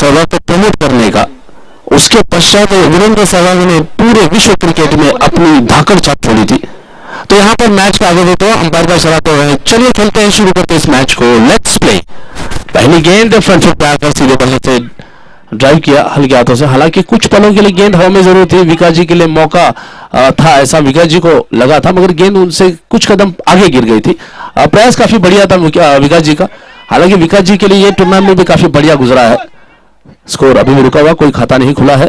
Cover को promote करने का। उसके पश्चात वीरेंद्र सहवाग ने पूरे विश्व क्रिकेट में अपनी धाकड़ छाप छोड़ी थी। तो यहाँ पर मैच का आगे देखो अंपायर का इशारा तो है, चलिए खेलते हैं, शुरू करते हैं इस मैच को, लेट्स प्ले। पहली गेंद फ्रंट फुट पे आकर सीधे बल्ले से ड्राइव किया हल्के हाथों से। हालांकि कुछ पलों के लिए गेंद हवा में जरूर थी, विकास जी के लिए मौका था, ऐसा विकास जी को लगा था, मगर गेंद उनसे कुछ कदम आगे गिर गई थी। प्रयास काफी बढ़िया था विकास जी का। हालांकि विकास जी के लिए ये टूर्नामेंट भी काफी बढ़िया गुजरा है। स्कोर अभी भी रुका हुआ, कोई खाता नहीं खुला है।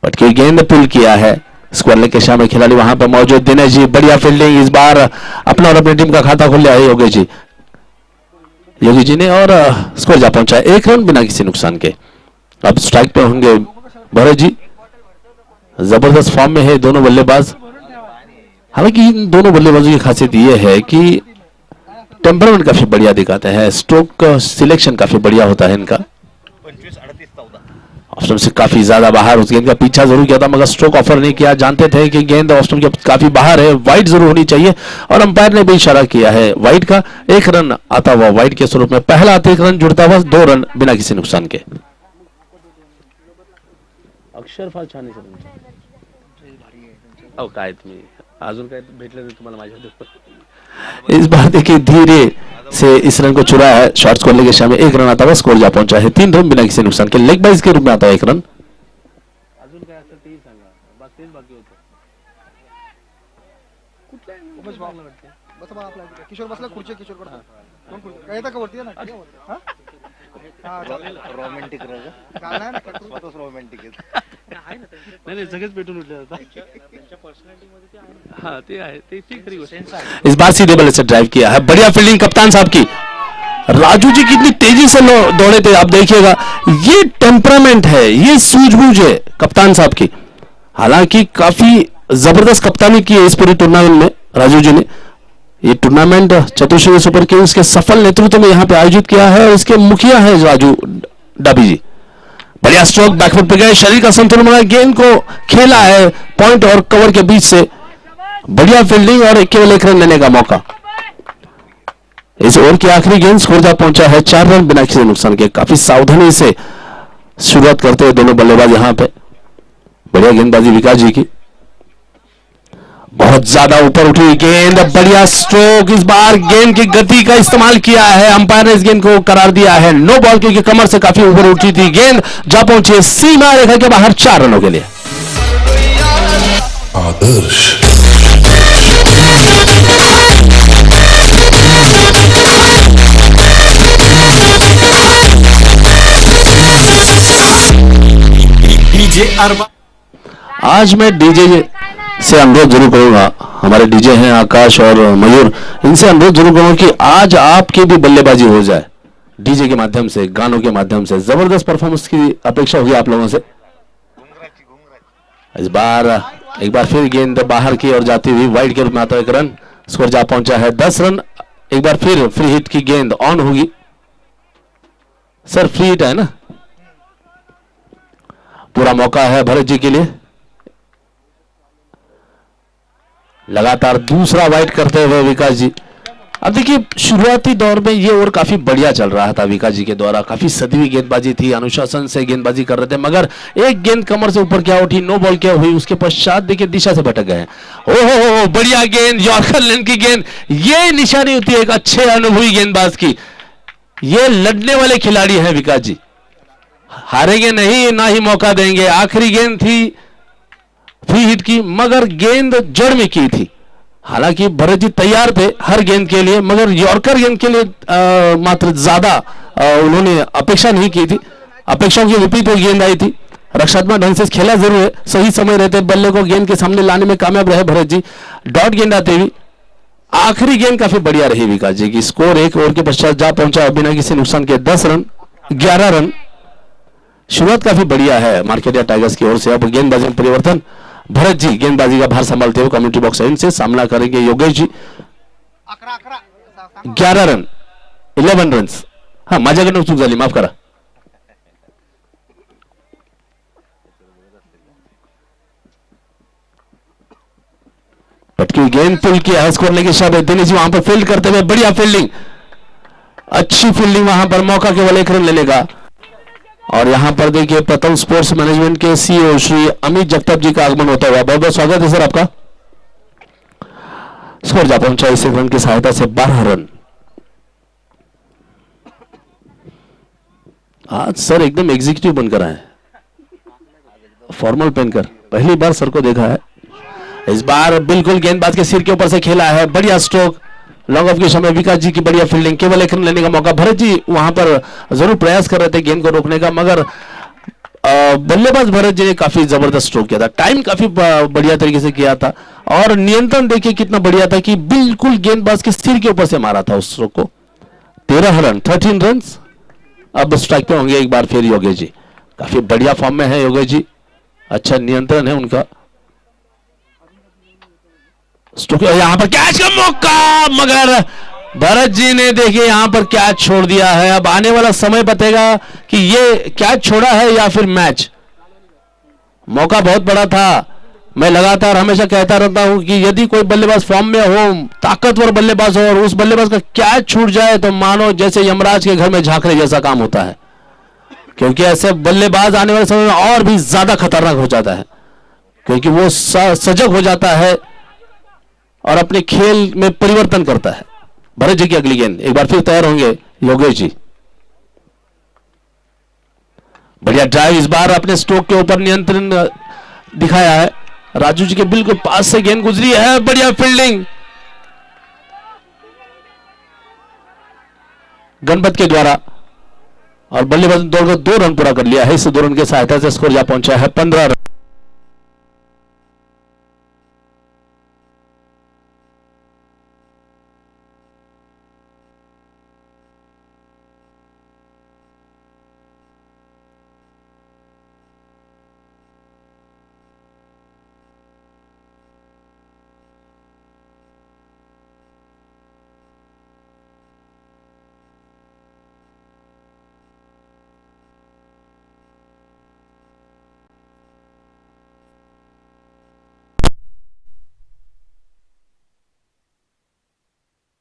पटकी गेंद पुल किया है, स्क्वायर लेग के सामने खिलाड़ी वहां पर मौजूद दिनेश जी, बढ़िया फील्डिंग, इस बार अपना और अपनी टीम का खाता खोल लिया है योगी जी ने, और स्कोर जा पहुंचा 1 रन बिना किसी नुकसान के। अब स्ट्राइक पे होंगे भरत जी, जबरदस्त फॉर्म में है दोनों बल्लेबाज। हालांकि इन दोनों बल्लेबाजों की खासियत यह है कि टेम्परामेंट काफी बढ़िया दिखाते हैं, स्ट्रोक सिलेक्शन काफी बढ़िया होता है इनका। ऑस्ट्रम से काफी ज्यादा बाहर, उस गेंद का पीछा जरूर किया था मगर स्ट्रोक ऑफर नहीं किया। जानते थे कि गेंद ऑस्ट्रम के काफी बाहर है, वाइड जरूर होनी चाहिए, और अंपायर ने भी इशारा किया है वाइड का। 1 रन आता हुआ वाइड के स्वरूप में, पहला 1 रन जुड़ता हुआ 2 रन बिना किसी नुकसान के। अक्षर फार छान काय तुम्ही अजून काय भेटलं तुम्हाला माझ्या। इस बार देखिए धीरे से इस रन को चुरा है, शॉर्ट स्कोर लेके शाम में 1 रन आता हुआ स्कोर जा पहुंचा है 3 रन बिना किसी नुकसान के। लेग बाइज के रूप में आता है 1 रन। किशोर बसला खुर्ची, किशोर वरती रोमॅन्टिक रोमॅन्टिक नाही सगळेच पेटून उठले जातात। हाँ ते आहे, ते खरी गोष्ट है। इस बार सीधे बल्ले से ड्राइव किया है, बढ़िया फील्डिंग कप्तान साहब की। राजू जी कितनी तेजी से दौड़े थे, आप देखिएगा, ये टेम्परामेंट है, ये सूझबूझ है कप्तान साहब की। हालांकि काफी जबरदस्त कप्तानी की है इस पूरी टूर्नामेंट में राजू जी ने। ये टूर्नामेंट चतुश्री सुपर किंग्स के सफल नेतृत्व में यहाँ पे आयोजित किया है, और इसके मुखिया है राजू डाबी जी। बढ़िया स्ट्रोक, बैकफुट पे गए, शरीर का संतुलन बना, गेंद को खेला है पॉइंट और कवर के बीच से, बढ़िया फील्डिंग और केवल 1 रन लेने का मौका। इस ओवर की आखिरी गेंद स्कोर जा पहुंचा है 4 रन बिना किसी नुकसान के। काफी सावधानी से शुरुआत करते हुए दोनों बल्लेबाज यहां पे। बढ़िया गेंदबाजी विकास जी की, बहुत ज्यादा ऊपर उठी गेंद, बढ़िया स्ट्रोक, इस बार गेंद की गति का इस्तेमाल किया है। अंपायर ने इस गेंद को करार दिया है नो बॉल, क्योंकि कमर से काफी ऊपर उठी थी गेंद, जा पहुंची सीमा रेखा के बाहर 4 रनों के लिए। आदर्श आज मैं डीजे से अनुरोध जरूर करूंगा, हमारे डीजे हैं आकाश और मयूर, इनसे अनुरोध जरूर करूंगा कि आज आपकी भी बल्लेबाजी हो जाए डीजे के माध्यम से, गानों के माध्यम से। जबरदस्त परफॉर्मेंस की अपेक्षा होगी आप लोगों से। इस बार एक बार फिर गेंद बाहर की ओर जाती हुई वाइड के रूप में आता है 1 रन, स्कोर जा पहुंचा है 10 रन। एक बार फिर फ्री हिट की गेंद ऑन होगी सर, फ्री हिट है ना, पूरा मौका है भरत जी के लिए। लगातार दूसरा वाइड करते हुए विकास जी। अब देखिए शुरुआती दौर में ये ओवर काफी बढ़िया चल रहा था विकास जी के द्वारा, काफी सदी गेंदबाजी थी, अनुशासन से गेंदबाजी कर रहे थे, मगर एक गेंद कमर से ऊपर क्या उठी, नो बॉल क्या हुई, उसके पश्चात देखिए दिशा से भटक गए। ओहो बढ़िया गेंद, यॉर्कर लेन की गेंद, ये निशानी होती है एक अच्छे अनुभवी गेंदबाज की। ये लड़ने वाले खिलाड़ी हैं विकास जी, हारेंगे नहीं, ना ही मौका देंगे। आखिरी गेंद थी फ्री हिट की, मगर गेंद जड़ में की थी। हालांकि भरत जी तैयार थे हर गेंद के लिए, मगर यॉर्कर गेंद के लिए मात्र ज्यादा उन्होंने अपेक्षा नहीं की थी, अपेक्षाओं के विपरीत वो गेंद आई थी। रक्षात्मक ढंग से खेला जरूर है, सही समय रहते बल्ले को गेंद के सामने लाने में कामयाब रहे भरत जी। डॉट गेंद आते हुई आखिरी गेंद काफी बढ़िया रही विकास जी की। स्कोर 1 ओवर के पश्चात जा पहुंचा बिना किसी नुकसान के 10 रन 11 रन। शुरुआत काफी बढ़िया है मार्केटिया टाइगर्स की ओर से। अब गेंदबाजी में परिवर्तन, भरत जी गेंदबाजी का भार संभालते हुए कम्युनिटी बॉक्स एंड से सामना करेंगे योगेश जी। 11 run 11 run. हाँ माझ्याकडनं चूक झाली, माफ करा। पटकी गेंद पुल किया है, स्कोर लेके शाबाश दिनेश जी वहां पर फील्ड करते हुए, बढ़िया फील्डिंग। अच्छी फील्डिंग, वहां पर मौका केवल एक रन लेने का। और यहां पर देखिए प्रथम स्पोर्ट्स मैनेजमेंट के सीईओ श्री अमित जगताप जी का आगमन होता हुआ। बहुत बहुत स्वागत है सर आपका। स्कोर जा पहुंचा इस रन की सहायता से 12 रन। आज सर एकदम एग्जीक्यूटिव बनकर आए, फॉर्मल पहनकर, पहली बार सर को देखा है। इस बार बिल्कुल गेंदबाज के सिर के ऊपर से खेला है, बढ़िया स्ट्रोक, लॉन्ग ऑफ के समय विकास जी की बढ़िया फील्डिंग, केवल एक रन लेने का मौका। भरत जी वहां पर जरूर प्रयास कर रहे थे गेंद को रोकने का, मगर बल्लेबाज भरत जी ने काफी जबरदस्त स्ट्रोक किया था, टाइम काफी बढ़िया तरीके से किया था और नियंत्रण देखिए कितना बढ़िया था कि बिल्कुल गेंदबाज के सिर के ऊपर से मारा था उस स्ट्रोक को। 13 रन, 13 रन। अब स्ट्राइक पे होंगे एक बार फिर योगेश जी, काफी बढ़िया फॉर्म में है योगेश जी, अच्छा नियंत्रण है उनका। यहां पर कैच का मौका, मगर भरत जी ने देखिए यहां पर कैच छोड़ दिया है। अब आने वाला समय बताएगा कि ये कैच छोड़ा है या फिर मैच। मौका बहुत बड़ा था, मैं लगातार हमेशा कहता रहता हूं कि यदि कोई बल्लेबाज फॉर्म में हो, ताकतवर बल्लेबाज हो और उस बल्लेबाज का कैच छूट जाए तो मानो जैसे यमराज के घर में झांकने जैसा काम होता है, क्योंकि ऐसे बल्लेबाज आने वाले समय में और भी ज्यादा खतरनाक हो जाता है, क्योंकि वो सजग हो जाता है और अपने खेल में परिवर्तन करता है। भरत जी की अगली गेंद, एक बार फिर तैयार होंगे योगेश जी। बढ़िया ड्राइव, इस बार अपने स्ट्रोक के ऊपर नियंत्रण दिखाया है। राजू जी के बिल्कुल पास से गेंद गुजरी है, बढ़िया फील्डिंग गणपत के द्वारा और बल्लेबाज ने दौड़कर 2 रन पूरा कर लिया है। इस 2 रन की सहायता से स्कोर जा पहुंचा है 15 रन।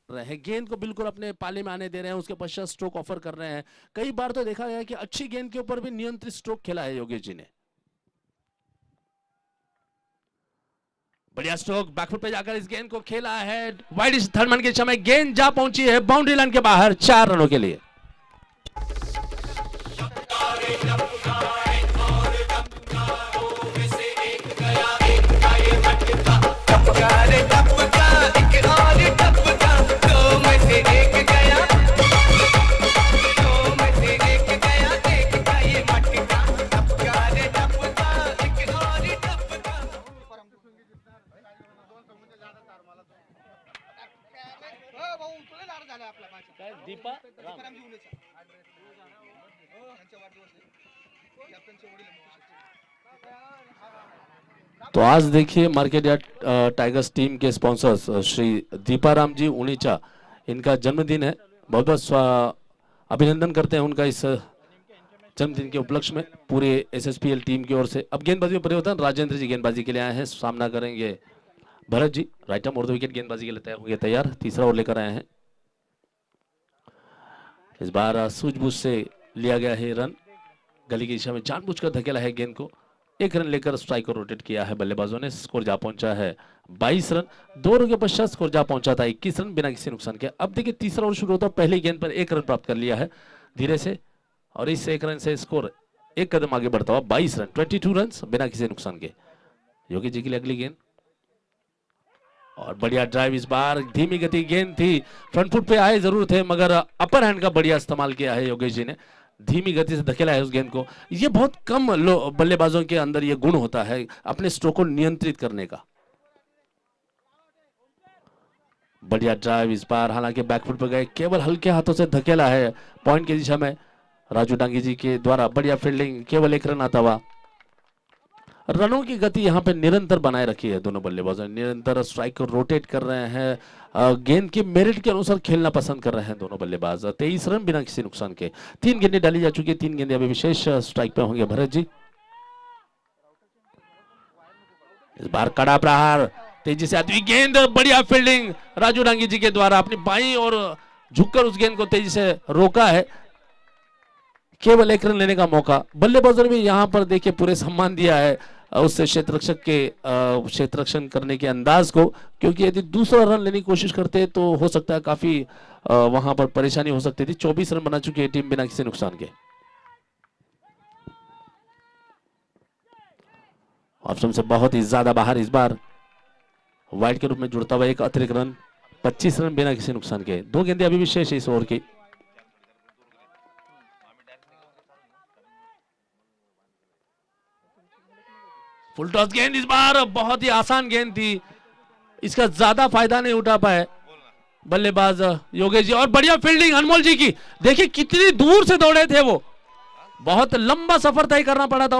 रहे गेंद को बिल्कुल अपने पाले में आने दे रहे हैं, उसके पश्चात स्ट्रोक ऑफर कर रहे हैं। कई बार तो देखा गया कि अच्छी गेंद के ऊपर भी नियंत्रित स्ट्रोक खेला है योगेश जी ने। बढ़िया स्ट्रोक, बैकफुट पे जाकर इस गेंद को खेला है, वाइड थर्ड मैन के समय गेंद जा पहुंची है बाउंड्री लाइन के बाहर 4 रनों के लिए। दीपा तो आज देखिए मार्केट यार्ड टाइगर्स टीम के स्पॉन्सर्स श्री दीपाराम जी उनीचा, इनका जन्मदिन है। बहुत बहुत अभिनंदन करते हैं उनका इस जन्मदिन के उपलक्ष्य में पूरे एसएसपीएल टीम की ओर से। अब गेंदबाजी में परिवर्तन, राजेंद्र जी गेंदबाजी के लिए आए हैं, सामना करेंगे भरत जी। राइट आर्म और विकेट गेंदबाजी के लिए तैयार होंगे, तैयार, तीसरा ओवर लेकर आए हैं। इस बार सूझबूझ से लिया गया है रन, गली की दिशा में जानबूझकर धकेला है गेंद को, 1 रन लेकर स्ट्राइक को रोटेट किया है बल्लेबाजों ने। स्कोर जा पहुंचा है 22 रन, 2 रन के पश्चात स्कोर जा पहुंचा था 21 रन बिना किसी नुकसान के। अब देखिए तीसरा ओवर शुरू होता है, पहली गेंद पर 1 रन प्राप्त कर लिया है धीरे से और इस 1 रन से स्कोर 1 कदम आगे बढ़ता हुआ 22 रन, 22 रन बिना किसी नुकसान के। योगी जी के लिए अगली गेंद और बढ़िया ड्राइव, इस बार धीमी गति गेंद थी, फ्रंट फुट पे आए जरूर थे मगर अपर हैंड का बढ़िया इस्तेमाल किया है योगेश जी ने, धीमी गति से धकेला है उस गेंद को। ये बहुत कम बल्लेबाजों के अंदर ये गुण होता है अपने स्ट्रोक को नियंत्रित करने का। बढ़िया ड्राइव, इस बार हालांकि बैकफुट पर गए, केवल हल्के हाथों से धकेला है पॉइंट की दिशा में राजू डांगी जी के द्वारा। बढ़िया फील्डिंग, केवल 1 रन आता हुआ। रनों की गति यहाँ पे निरंतर बनाए रखी है दोनों बल्लेबाजों, निरंतर स्ट्राइक को रोटेट कर रहे हैं, गेंद की मेरिट के अनुसार खेलना पसंद कर रहे हैं दोनों बल्लेबाज। 23 रन बिना किसी नुकसान के। 3 गेंदें डाली जा चुकी है, 3 गेंदें अभी विशेष स्ट्राइक पे होंगे भरत जी। इस बार कड़ा प्रहार, तेजी से आती हुई गेंद, बढ़िया फील्डिंग राजू डांगी जी के द्वारा, अपनी बाईं और झुककर उस गेंद को तेजी से रोका है, केवल 1 रन लेने का मौका। बल्लेबाजों ने भी यहां पर देखिए पूरे सम्मान दिया है उस क्षेत्ररक्षक के क्षेत्ररक्षण करने के अंदाज को, क्योंकि यदि दूसरा रन लेने की कोशिश करते तो हो सकता है काफी वहां पर परेशानी हो सकती थी। 24 रन बना चुकी है टीम बिना किसी नुकसान के। ऑप्शन से बहुत ही ज्यादा बाहर, इस बार वाइड के रूप में जुड़ता हुआ एक अतिरिक्त रन, 25 रन बिना किसी नुकसान के। 2 गेंदें अभी भी शेष है इस ओवर की। फुल टॉस गेंद, इस बार बहुत ही आसान गेंद थी, इसका ज्यादा फायदा नहीं उठा पाए बल्लेबाज योगेश जी। और बढ़िया फील्डिंग अनमोल जी की, देखिए कितनी दूर से दौड़े थे वो, बहुत लंबा सफर तय करना पड़ा था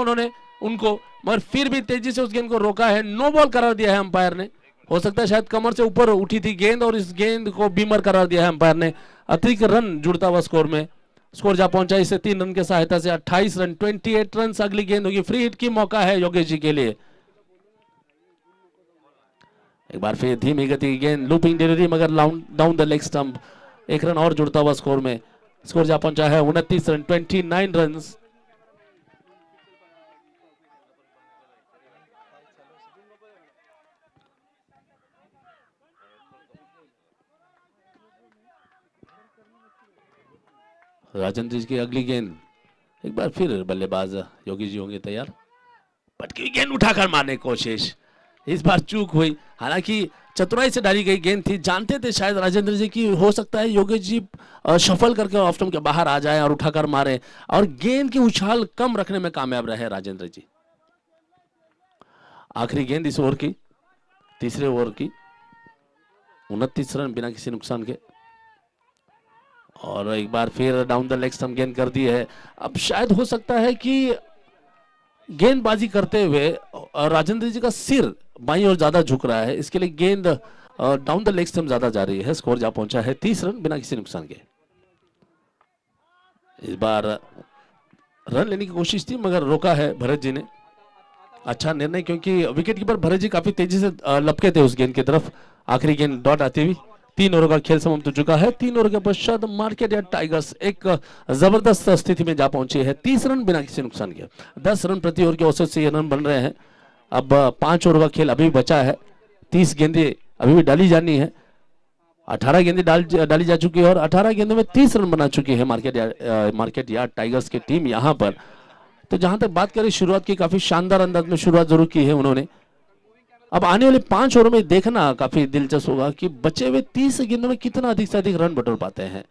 उनको, मगर फिर भी तेजी से उस गेंद को रोका है। नो बॉल करार दिया है अंपायर ने। हो सकता है शायद कमर से ऊपर उठी थी गेंद और इस गेंद को बीमर करार दिया है अंपायर ने। अतिरिक्त रन जुड़ता हुआ स्कोर में, स्कोर जा पहुंचा इसे 3 रन के सहायता से 28 रन, 28 रन। अगली गेंद होगी, फ्री हिट की मौका है योगेश जी के लिए। एक बार फिर धीमी गति की गेंद, लूपिंग डिलीवरी मगर down the leg stump. 1 run और जुड़ता हुआ स्कोर में, स्कोर जा पहुंचा है 29 रन, 29 रन। राजेंद्र जी की अगली गेंद, एक बार फिर बल्लेबाज योगी जी होंगे तैयार। पटकी गेंद उठाकर मारने की कोशिश, इस बार चूक हुई। हालांकि चतुराई से डाली गई गेंद थी, जानते थे शायद राजेंद्र जी की हो सकता है योगेश जी शफल करके ऑफ स्टंप के बाहर आ जाए और उठाकर मारे, और गेंद की उछाल कम रखने में कामयाब रहे राजेंद्र जी। आखिरी गेंद इस ओवर की, तीसरे ओवर की, 29 रन बिना किसी नुकसान के। और एक बार फिर डाउन द लेग स्टंप गेंद कर दी है। अब शायद हो सकता है कि गेंदबाजी करते हुए राजेंद्र जी का सिर बाईं ओर ज्यादा झुक रहा है, इसके लिए गेंद डाउन द लेग स्टंप ज्यादा जा रही है। स्कोर जा पहुंचा है 30 रन बिना किसी नुकसान के। इस बार रन लेने की कोशिश थी मगर रोका है भरत जी ने। अच्छा निर्णय, क्योंकि विकेट कीपर भरत जी काफी तेजी से लपके थे उस गेंद की तरफ। आखिरी गेंद डॉट आती हुई। 3 ओवर का खेल समाप्त हो चुका है। 3 ओवर के पश्चात मार्केट यार्ड टाइगर्स एक जबरदस्त स्थिति में जा पहुंची है, 30 रन बिना किसी नुकसान के। 10 रन प्रति ओवर के औसत से ये रन बन रहे हैं। अब 5 ओवर का खेल अभी बचा है, 30 गेंदें अभी भी डाली जानी है। 18 गेंदें डाली जा चुकी है और 18 गेंदों में 30 रन बना चुकी है मार्केट यार्ड टाइगर्स की टीम यहाँ पर। तो जहां तक बात करें शुरुआत की, काफी शानदार अंदाज में शुरुआत जरूर की है उन्होंने। अब आने वाले 5 ओवर में देखना काफी दिलचस्प होगा कि बचे हुए 30 गेंदों में कितना अधिक से अधिक रन बटोर पाते हैं।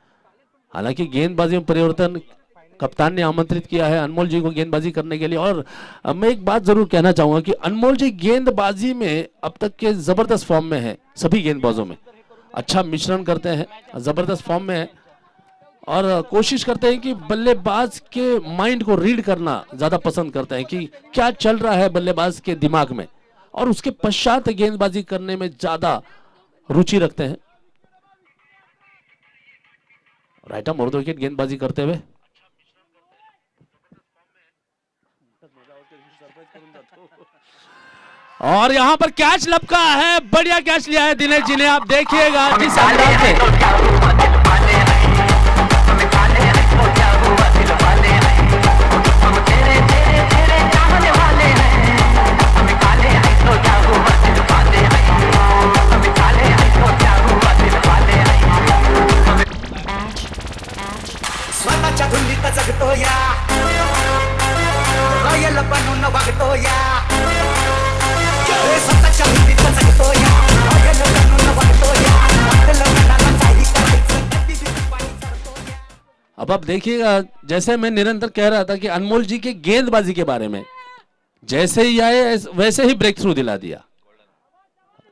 हालांकि गेंदबाजी में परिवर्तन कप्तान ने आमंत्रित किया है अनमोल जी को गेंदबाजी करने के लिए। और मैं एक बात जरूर कहना चाहूंगा कि अनमोल जी गेंदबाजी में अब तक के जबरदस्त फॉर्म में है, सभी गेंदबाजों में अच्छा मिश्रण करते हैं, जबरदस्त फॉर्म में है और कोशिश करते हैं कि बल्लेबाज के माइंड को रीड करना ज्यादा पसंद करते हैं कि क्या चल रहा है बल्लेबाज के दिमाग में, और उसके पश्चात गेंदबाजी करने में ज्यादा रुचि रखते हैं। Right arm over the wicket गेंदबाजी करते हुए और यहां पर कैच लपका है, बढ़िया कैच लिया है दिनेश जी ने। आप देखिएगा किस अंदाज से स्वतःच्या धुंदीत जगतो या, रॉयल बनून वागतो या, स्वतःच्या धुंदीत जगतो या, रॉयल बनून वागतो या, आपलं मनाला काही करायचं कधी पाणी चढतो या। अब आप देखिएगा, जैसे मैं निरंतर कह रहा था कि अनमोल जी के गेंदबाजी के बारे में, जैसे ही आए वैसे ही ब्रेक थ्रू दिला दिया।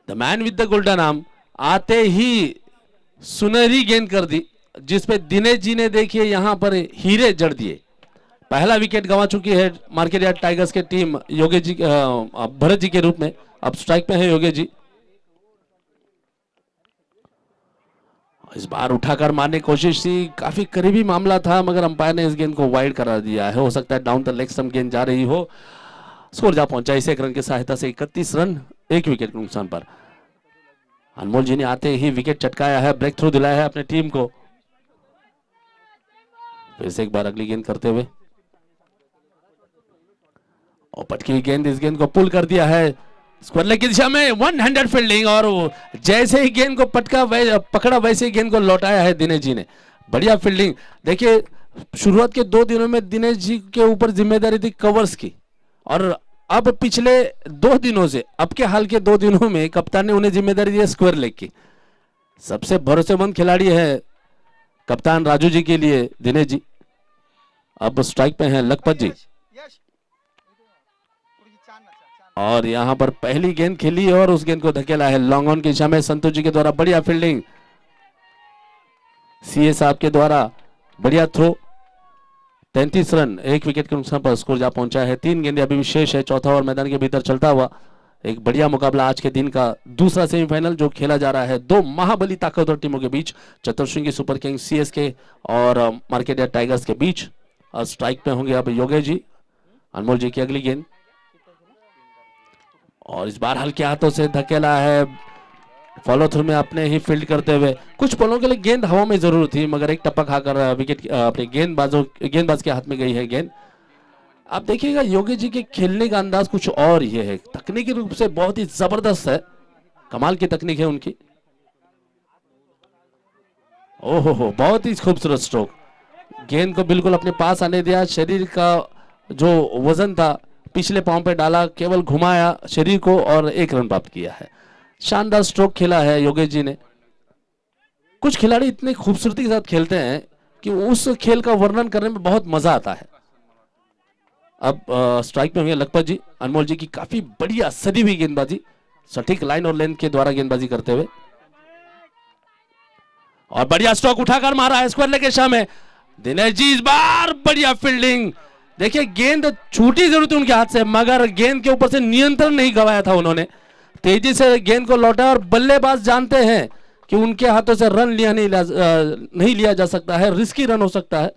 The man with the golden arm आते ही सुनहरी गेंद कर दी, जिसपे दिनेश जी ने देखिए यहां पर हीरे जड़ दिए। पहला विकेट गंवा चुकी है मार्केट यार्ड टाइगर्स की टीम योगेश जी, भरत जी के रूप में। अब स्ट्राइक पे है योगेश जी। इस बार उठाकर मारने की कोशिश थी, काफी करीबी मामला था मगर अंपायर ने इस गेंद को वाइड करा दिया है। हो सकता है डाउन द लेग स्टंप गेंद जा रही हो। स्कोर जा पहुंचा इसे 1 रन की सहायता से 31 रन 1 विकेट के नुकसान पर। अनमोल जी ने आते ही विकेट चटकाया है, ब्रेक थ्रू दिलाया है अपने टीम को। फिर से एक बार अगली गेंद करते हुए और पटकी हुई गेंद, इस गेंद को पुल कर दिया है स्क्वायर लेग की दिशा में, वन हैंडेड फील्डिंग और जैसे ही गेंद को पकड़ा वैसे ही गेंद को लौटाया है दिनेश जी ने। बढ़िया फील्डिंग। देखिए शुरुआत के 2 दिनों में दिनेश जी के ऊपर जिम्मेदारी थी कवर्स की, और अब पिछले 2 दिनों से, अब के हाल के 2 दिनों में कप्तान ने उन्हें जिम्मेदारी दी है स्क्वायर लेग की। सबसे भरोसेमंद खिलाड़ी है कप्तान राजू जी के लिए दिनेश जी। अब स्ट्राइक पे हैं लखपत जी और यहां पर पहली गेंद खेली और उस गेंद को धकेला है लॉन्ग ऑन की दिशा में संतोष जी के द्वारा। बढ़िया फील्डिंग सीए साहब के द्वारा, बढ़िया थ्रो। 33 रन, 1 विकेट के नुकसान पर स्कोर जा पहुंचा है। 3 गेंदें अभी भी शेष है, चौथा ओवर मैदान के भीतर चलता हुआ। एक बढ़िया मुकाबला आज के दिन का दूसरा सेमीफाइनल जो खेला जा रहा है 2 महाबली ताकतवर टीमों के बीच, चतुर्श्रृंगी सुपर किंग्स सीएसके और मार्केट टाइगर्स के बीच। और स्ट्राइक पे होंगे अब योगेश जी। अनमोल जी की अगली गेंद और इस बार हल्के हाथों से धकेला है, फॉलो थ्रू में अपने ही फील्ड करते हुए। कुछ पलों के लिए गेंद हवा में जरूर थी मगर एक टप्पा खाकर विकेट अपने गेंदबाज के हाथ में गई है गेंद। आप देखिएगा योगेश जी के खेलने का अंदाज कुछ और ही है, तकनीकी रूप से बहुत ही जबरदस्त है, कमाल की तकनीक है उनकी। ओहो बहुत ही खूबसूरत स्ट्रोक, गेंद को बिल्कुल अपने पास आने दिया, शरीर का जो वजन था पिछले पांव पे डाला, केवल घुमाया शरीर को और 1 रन प्राप्त किया है। शानदार स्ट्रोक खेला है योगेश जी ने। कुछ खिलाड़ी इतने खूबसूरती के साथ खेलते हैं कि उस खेल का वर्णन करने में बहुत मजा आता है। अब स्ट्राइक में हुए लखपत जी। अनमोल जी की काफी बढ़िया सदी हुई गेंदबाजी, सटीक लाइन और लेंथ के द्वारा गेंदबाजी करते हुए और बढ़िया स्ट्रोक उठाकर मारा है स्क्वायर लेग के दिशा में। दिनेश जी इस बार बढ़िया फील्डिंग। देखिए गेंद छूटी जरूर थी उनके हाथ से मगर गेंद के ऊपर से नियंत्रण नहीं गवाया था उन्होंने, तेजी से गेंद को लौटा। और बल्लेबाज जानते हैं कि उनके हाथों से रन नहीं लिया जा सकता है, रिस्की रन हो सकता है।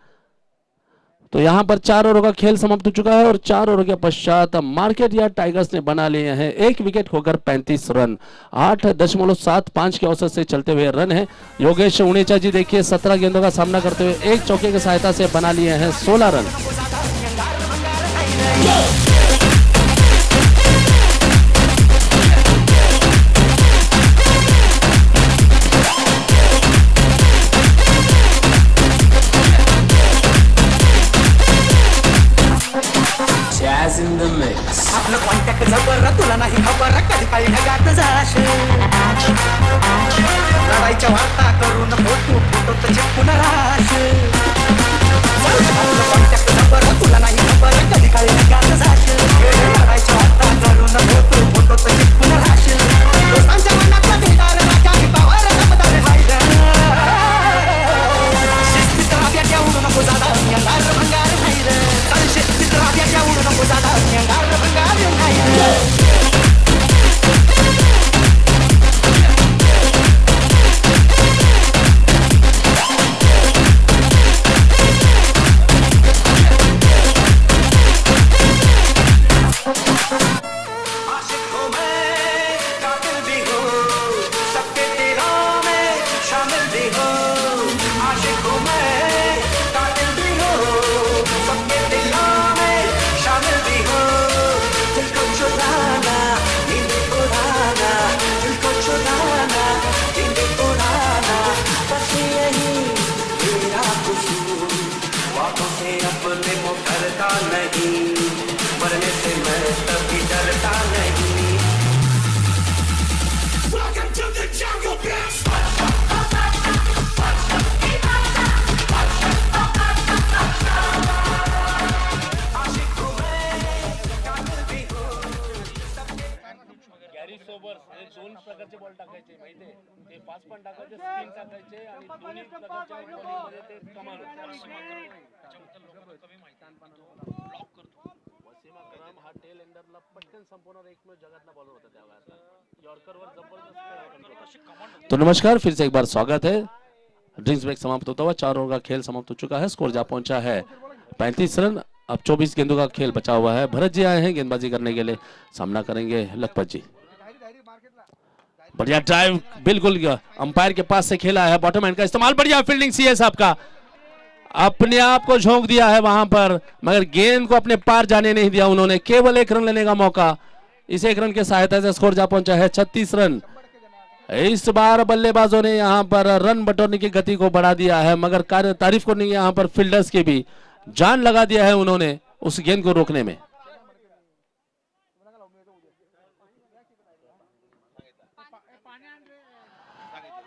तो यहां पर 4 ओवरों का खेल समाप्त हो चुका है और 4 ओवर के पश्चात मार्केट या टाइगर्स ने बना लिए हैं 1 विकेट खोकर 35 रन। 8.75 के औसत से चलते हुए रन है। योगेश उणेचा जी देखिए 17 गेंदों का सामना करते हुए 1 चौके की सहायता से बना लिए हैं 16 run. Jazz in the mix. आपलं कॉन्टॅक्ट जबर तुला नाही खबर कधी काही ढगात जाश लढाईच्या वार्ता करून फोटो चिपकून राश आपलं कॉन्टॅक्ट जबर तुला नाही खबर कधी काही ढगात जाश लढाईच्या वार्ता करून फोटो चिपकून राश दोस्तांच्या मनातला दिलदार राजा ही पावर दमदार फायदा शिस्तीत राब्याच्या उडू नको जादा अंगार भंगार नाही रे चल शिस्तीत राब्याच्या उडू नको जादा अंगार भंगार नाही रे तो नमस्कार, फिर से एक बार स्वागत है। ड्रिंक्स ब्रेक समाप्त होता हुआ 4 ओवर का खेल समाप्त हो चुका है। स्कोर जा पहुंचा है 35 रन। अब 24 गेंदों का खेल बचा हुआ है। भरत जी आए हैं गेंदबाजी करने के लिए, सामना करेंगे लखपत जी। बढ़िया ड्राइव, बिल्कुल अंपायर के पास से खेला है, बॉटम हैंड का इस्तेमाल, बढ़िया फील्डिंग सीए साहब का। अपने आप को झोंक दिया है वहां पर, मगर गेंद को अपने पार जाने नहीं दिया उन्होंने। केवल 1 रन लेने का मौका, इस 1 रन की सहायता से स्कोर जा पहुंचा है 36 रन। इस बार बल्लेबाजों ने यहां पर रन बटोरने की गति को बढ़ा दिया है, मगर कार्य तारीफ करनी है यहां पर फील्डर्स की भी, जान लगा दिया है उन्होंने उस गेंद को रोकने में।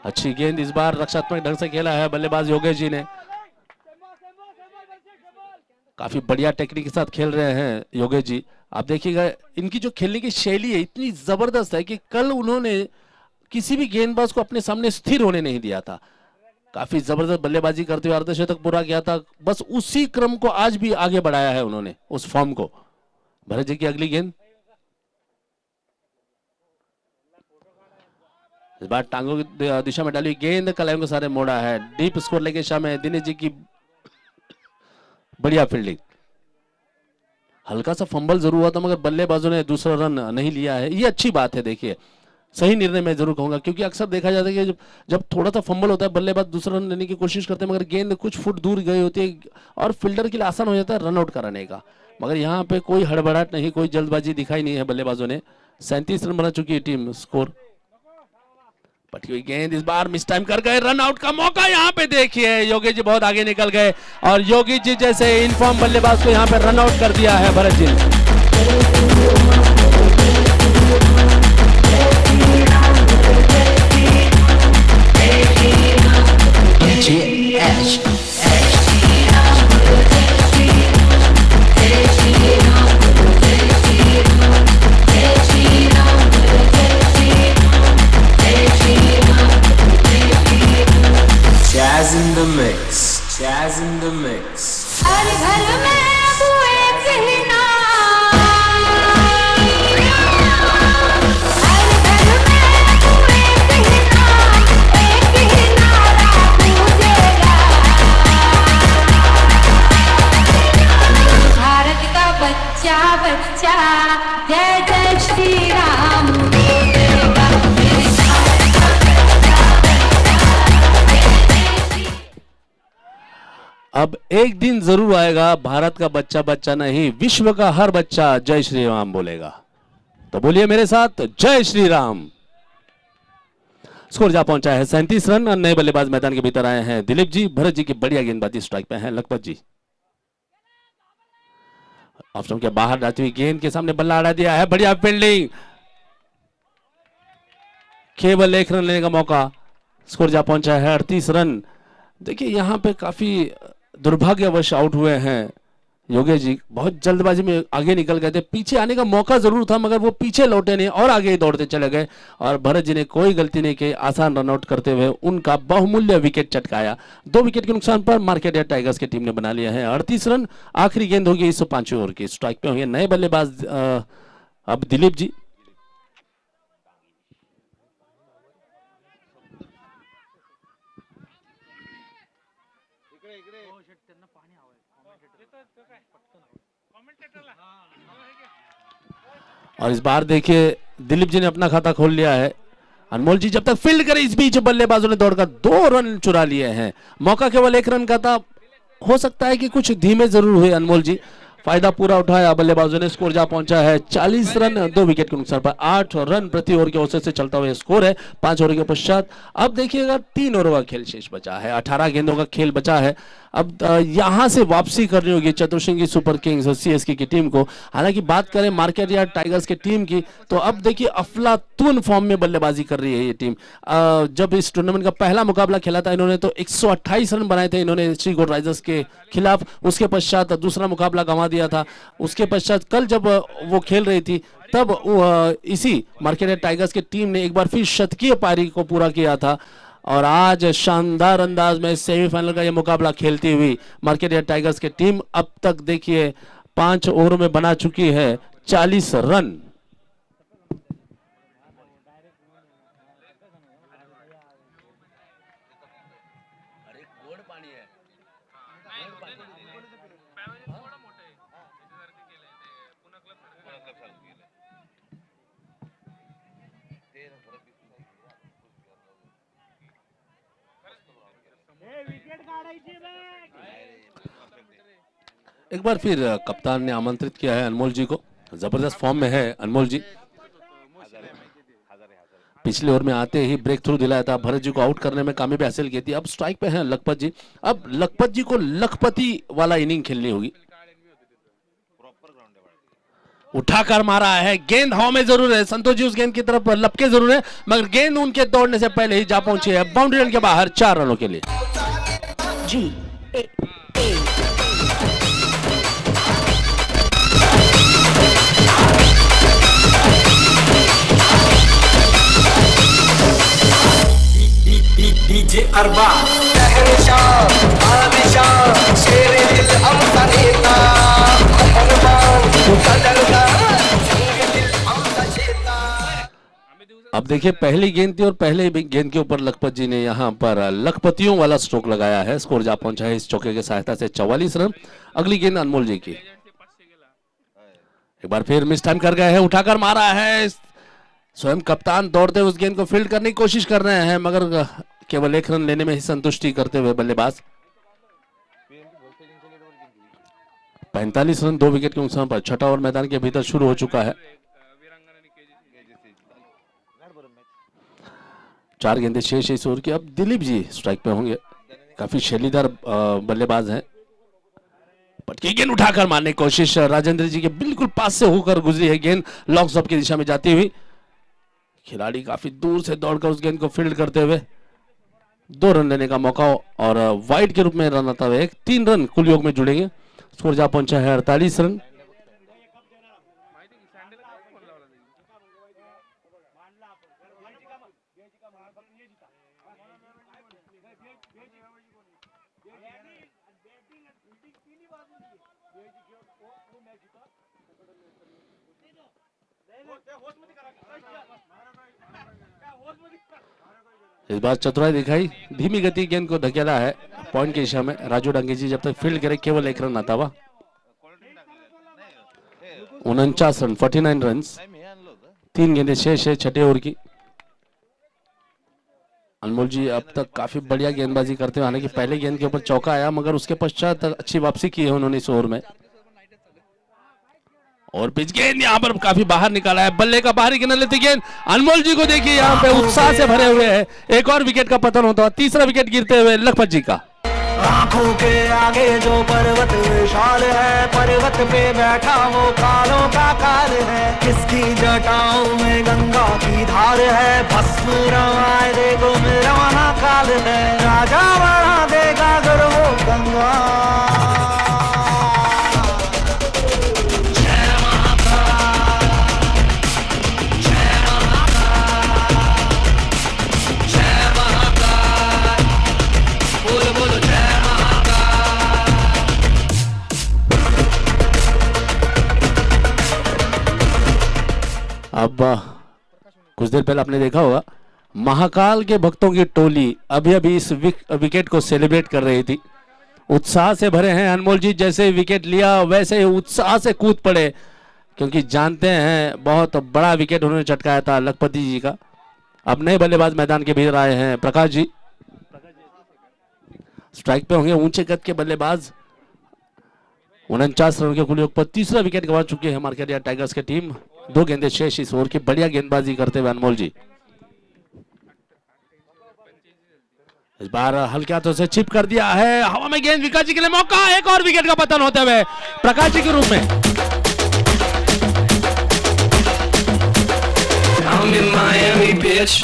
अच्छी गेंद इस बार रक्षात्मक ढंग से खेला है बल्लेबाज योगेश जी ने, काफी बढ़िया टेक्निक के साथ खेल रहे हैं योगेश जी। आप देखिएगा इनकी जो खेलने की शैली है इतनी जबरदस्त है कि कल उन्होंने किसी भी गेंदबाज को अपने सामने स्थिर होने नहीं दिया था। काफी जबरदस्त बल्लेबाजी करते हुए अर्धशतक पूरा किया था। बस उसी क्रम को आज भी आगे बढ़ाया है उन्होंने, उस फॉर्म को। भरत जी की अगली गेंद, इस बार टांगों की दिशा में डाली गेंद, कलाइयों के सारे मोड़ा है। डीप स्कोर लेके शामिल है दिनेश जी की बढ़िया फील्डिंग। हल्का सा फंबल जरूर हुआ था मगर बल्लेबाजों ने दूसरा रन नहीं लिया है, ये अच्छी बात है। देखिए सही निर्णय मैं जरूर कहूंगा, क्योंकि अक्सर देखा जाता है कि जब थोड़ा सा फंबल होता है बल्लेबाज दूसरा रन लेने की कोशिश करते हैं मगर गेंद कुछ फुट दूर गई होती है और फील्डर के लिए आसान हो जाता है रन आउट कराने का। मगर यहाँ पे कोई हड़बड़ाहट नहीं, कोई जल्दबाजी दिखाई नहीं है बल्लेबाजों ने। 37 रन बना चुकी है टीम। स्कोर पटी हुई गेंद इस बार मिस टाइम कर गए, रन आउट का मौका यहाँ पे देखिए। योगी जी बहुत आगे निकल गए और योगी जी जैसे इनफॉर्म बल्लेबाज को यहाँ पे रन आउट कर दिया है Bharat ji. Jazz in the mix. Jazz in the mix. हर घर में अब एक ही नाम, हर घर में अब एक ही नाम, एक ही नारा गूंजेगा। भारत का बच्चा बच्चा जय जय श्री राम बोलेगा। अब एक दिन जरूर आएगा भारत का बच्चा बच्चा नहीं, विश्व का हर बच्चा जय श्री राम बोलेगा। तो बोलिए मेरे साथ, जय श्री राम। स्कोर जा पहुंचा है 37 रन और नए बल्लेबाज मैदान के भीतर आए हैं दिलीप जी। भरत जी की बढ़िया गेंदबाजी, स्ट्राइक पे हैं लखपत जी। ऑफ स्टंप के बाहर जाती हुई गेंद के सामने बल्ला अड़ा दिया है, बढ़िया फील्डिंग। केवल 1 रन लेने का मौका, स्कोर जा पहुंचा है 38 रन। देखिए यहाँ पे काफी दुर्भाग्यवश आउट हुए हैं योगेश जी, बहुत जल्दबाजी में आगे निकल गए थे। पीछे आने का मौका जरूर था मगर वो पीछे लौटे नहीं और आगे ही दौड़ते चले गए और भरत जी ने कोई गलती नहीं की, आसान रन आउट करते हुए उनका बहुमूल्य विकेट चटकाया। 2 विकेट के नुकसान पर मार्केट यार्ड टाइगर्स की टीम ने बना लिया है 38 रन। आखिरी गेंद होगी इस 5वें ओवर की, स्ट्राइक पे होंगे नए बल्लेबाज अब दिलीप जी। और इस बार देखिए दिलीप जी ने अपना खाता खोल लिया है। अनमोल जी जब तक फील्ड करे, इस बीच बल्लेबाजों ने दौड़कर 2 रन चुरा लिए हैं। मौका केवल 1 रन का था, हो सकता है कि कुछ धीमे जरूर हुए अनमोल जी। फायदा पूरा उठाया बल्लेबाजों ने, स्कोर जा पहुंचा है 40 रन 2 विकेट के नुकसान पर। 8 रन प्रति ओवर के औसत से चलता हुआ स्कोर है 5 ओवर के पश्चात। अब देखिएगा 3 ओवर का खेल शेष बचा है, 18 गेंदों का खेल बचा है। अब यहां से वापसी करनी होगी चतुर्सिंगी सुपर किंग्स और सीएसके की टीम को। हालांकि बात करें मार्केट यार्ड टाइगर्स की टीम की तो अब देखिए अफलातून फॉर्म में बल्लेबाजी कर रही है ये टीम। जब इस टूर्नामेंट का पहला मुकाबला खेला था इन्होंने तो 128 रन बनाए थे इन्होंने श्रीगोट राइजर्स के खिलाफ। उसके पश्चात दूसरा मुकाबला गंवा दिया था। उसके पश्चात कल जब वो खेल रही थी तब इसी मार्केट यार्ड टाइगर्स की टीम ने एक बार फिर शतकीय पारी को पूरा किया था और आज शानदार अंदाज में सेमीफाइनल का यह मुकाबला खेलती हुई मार्केट यार्ड टाइगर्स की टीम अब तक देखिए 5 ओवर में बना चुकी है 40 रन। विकेट काढायची बॅग एक बार फिर कप्तान ने आमंत्रित किया है अनमोल जी को। जबरदस्त फॉर्म में है अनमोल जी। पिछले ओवर में आते ही ब्रेक थ्रू दिलाया था, भरत जी को आउट करने में कामयाबी हासिल की थी। अब स्ट्राइक पे हैं लखपत जी। अब लखपत जी को लखपति वाला इनिंग खेलनी होगी। उठाकर मारा है, गेंद हवा में जरूर है, संतोष जी उस गेंद की तरफ लपके जरूर है, मगर गेंद उनके दौड़ने से पहले ही जा पहुंची है बाउंड्री लाइन के बाहर 4 रनों के लिए। डीजे अरबा शहनशाह, बादशाह, शेरे दिल अमसा नेता, मेहरबान, सदरदार, शेरे दिल अमसा चेता। अब देखिए पहली गेंद थी और पहले ही गेंद के ऊपर लखपत जी ने यहां पर लखपतियों वाला स्ट्रोक लगाया है। स्कोर जा पहुंचा है इस चौके की सहायता से 44 रन। अगली गेंद अनमोल जी की। एक बार फिर मिस टाइम कर गए हैं, उठाकर मारा है। स्वयं कप्तान दौड़ते उस गेंद को फील्ड करने की कोशिश कर रहे हैं, मगर केवल 1 रन लेने में ही संतुष्टि करते हुए बल्लेबाज। 45 रन 2 विकेट के नुकसान पर छठा ओवर मैदान के भीतर शुरू हो चुका है। 4 गेंदें शेष इस ओवर की। अब दिलीप जी स्ट्राइक पे होंगे, काफी शैलीदार बल्लेबाज हैं। पटकी गेंद उठाकर मारने की कोशिश, राजेंद्र जी के बिल्कुल पास से होकर गुजरी है गेंद लॉन्ग स्टॉप की दिशा में जाती हुई। खिलाड़ी काफी दूर से दौड़कर उस गेंद को फील्ड करते हुए 2 रन लेने का मौका और वाइड के रूप में रन आता हुआ 3 रन कुल योग में जुड़ेंगे। स्कोर जा पहुंचा है 48 रन। इस बार चतुराई दिखाई, धीमी गति गेंद को धकेला है पॉइंट की दिशा में। राजू डांगे जी जब तक फील्ड करे केवल 1 रन आता हुआ। 49 रन 49 रन। 3 गेंदें शेष है छठे ओवर की। अनमोल जी अब तक काफी बढ़िया गेंदबाजी करते हुए, हालांकि पहले गेंद के ऊपर चौका आया मगर उसके पश्चात अच्छी वापसी की है उन्होंने इस ओवर में। और पिच गेंद यहाँ पर काफी बाहर निकाला है, बल्ले का बाहरी किनारे लेते गेंद अनमोल जी को देखिए यहाँ पे उत्साह से भरे हुए हैं। एक और विकेट का पतन होता है, तीसरा विकेट गिरते हुए लखपत जी का। आंखों के आगे जो पर्वत विशाल है, पर्वत पे बैठा वो कालों का काल है। किसकी जटाओं में गंगा की धार है, भस्म रवाए देखो मेरा महाकाल है। राजा बढ़ा देगा अगर वो गंगा। अब कुछ देर पहले आपने देखा होगा महाकाल के भक्तों की टोली अभी अभी इस विकेट को सेलिब्रेट कर रही थी। उत्साह से भरे हैं अनमोल जी, जैसे विकेट लिया वैसे ही उत्साह से कूद पड़े, क्योंकि जानते हैं बहुत बड़ा विकेट उन्होंने चटकाया था लखपति जी का। अब नए बल्लेबाज मैदान के भीतर आए हैं प्रकाश जी। स्ट्राइक पे होंगे ऊंचे कद के बल्लेबाज। 49 रन के कुल योग पर तीसरा विकेट गंवा चुके हैं मार्केटिया टाइगर्स की टीम। 2 गेंदें शेष इस ओवर की। बढ़िया गेंदबाजी करते हुए अनमोल जी इस बार हल्के हाथों से चिप कर दिया है, हवा में गेंद। विकास जी के लिए मौका, एक और विकेट का पतन होते हुए प्रकाश जी के रूप में। I'm in Miami, bitch.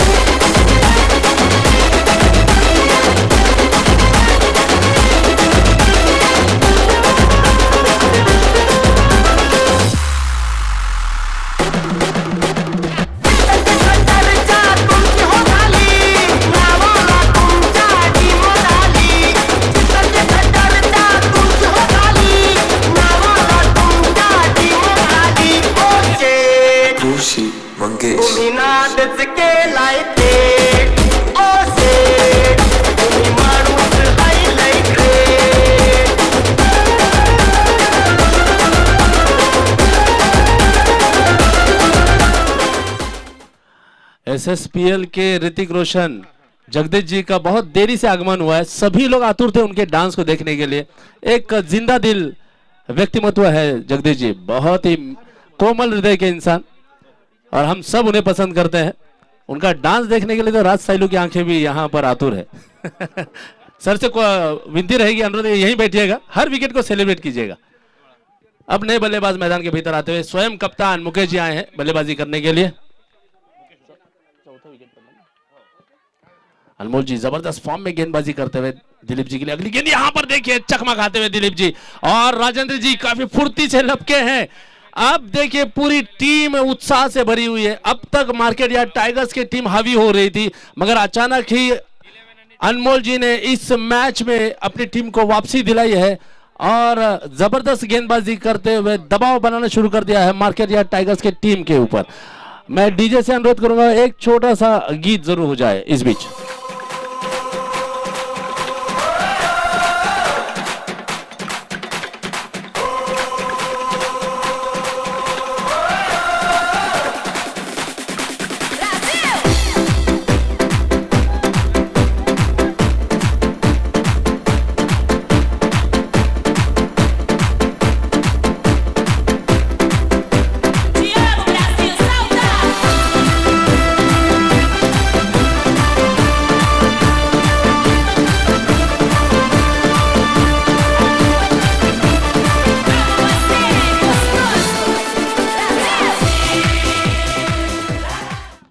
तुम्ही नादच केलाय ते ओ सेठ, तुम्ही माणूस हायलाइट रे। SSPL के ऋतिक रोशन जगदीश जी का बहुत देरी से आगमन हुआ है। सभी लोग आतुर थे उनके डांस को देखने के लिए। एक जिंदा दिल व्यक्तिमत्व है जगदीश जी, बहुत ही कोमल हृदय के इंसान, और हम सब उन्हें पसंद करते हैं। उनका डांस देखने के लिए तो राज साइलू की आंखें भी यहाँ पर आतुर है। सर से विनती रहेगी, अनुरोध, यहीं बैठिएगा, हर विकेट को सेलिब्रेट कीजिएगा। अब नए बल्लेबाज मैदान के भीतर आते हुए स्वयं कप्तान मुकेश जी आए हैं बल्लेबाजी करने के लिए। अनमोल जी जबरदस्त फॉर्म में गेंदबाजी करते हुए दिलीप जी के लिए अगली गेंद यहां पर देखिए, चकमा खाते हुए दिलीप जी, और राजेंद्र जी काफी फुर्ती से लपके हैं। अब देखिए पूरी टीम उत्साह से भरी हुई है। अब तक मार्केट यार्ड टाइगर्स की टीम हावी हो रही थी, मगर अचानक ही अनमोल जी ने इस मैच में अपनी टीम को वापसी दिलाई है और जबरदस्त गेंदबाजी करते हुए दबाव बनाना शुरू कर दिया है मार्केट यार्ड टाइगर्स की टीम के ऊपर। मैं डीजे से अनुरोध करूंगा एक छोटा सा गीत जरूर हो जाए इस बीच।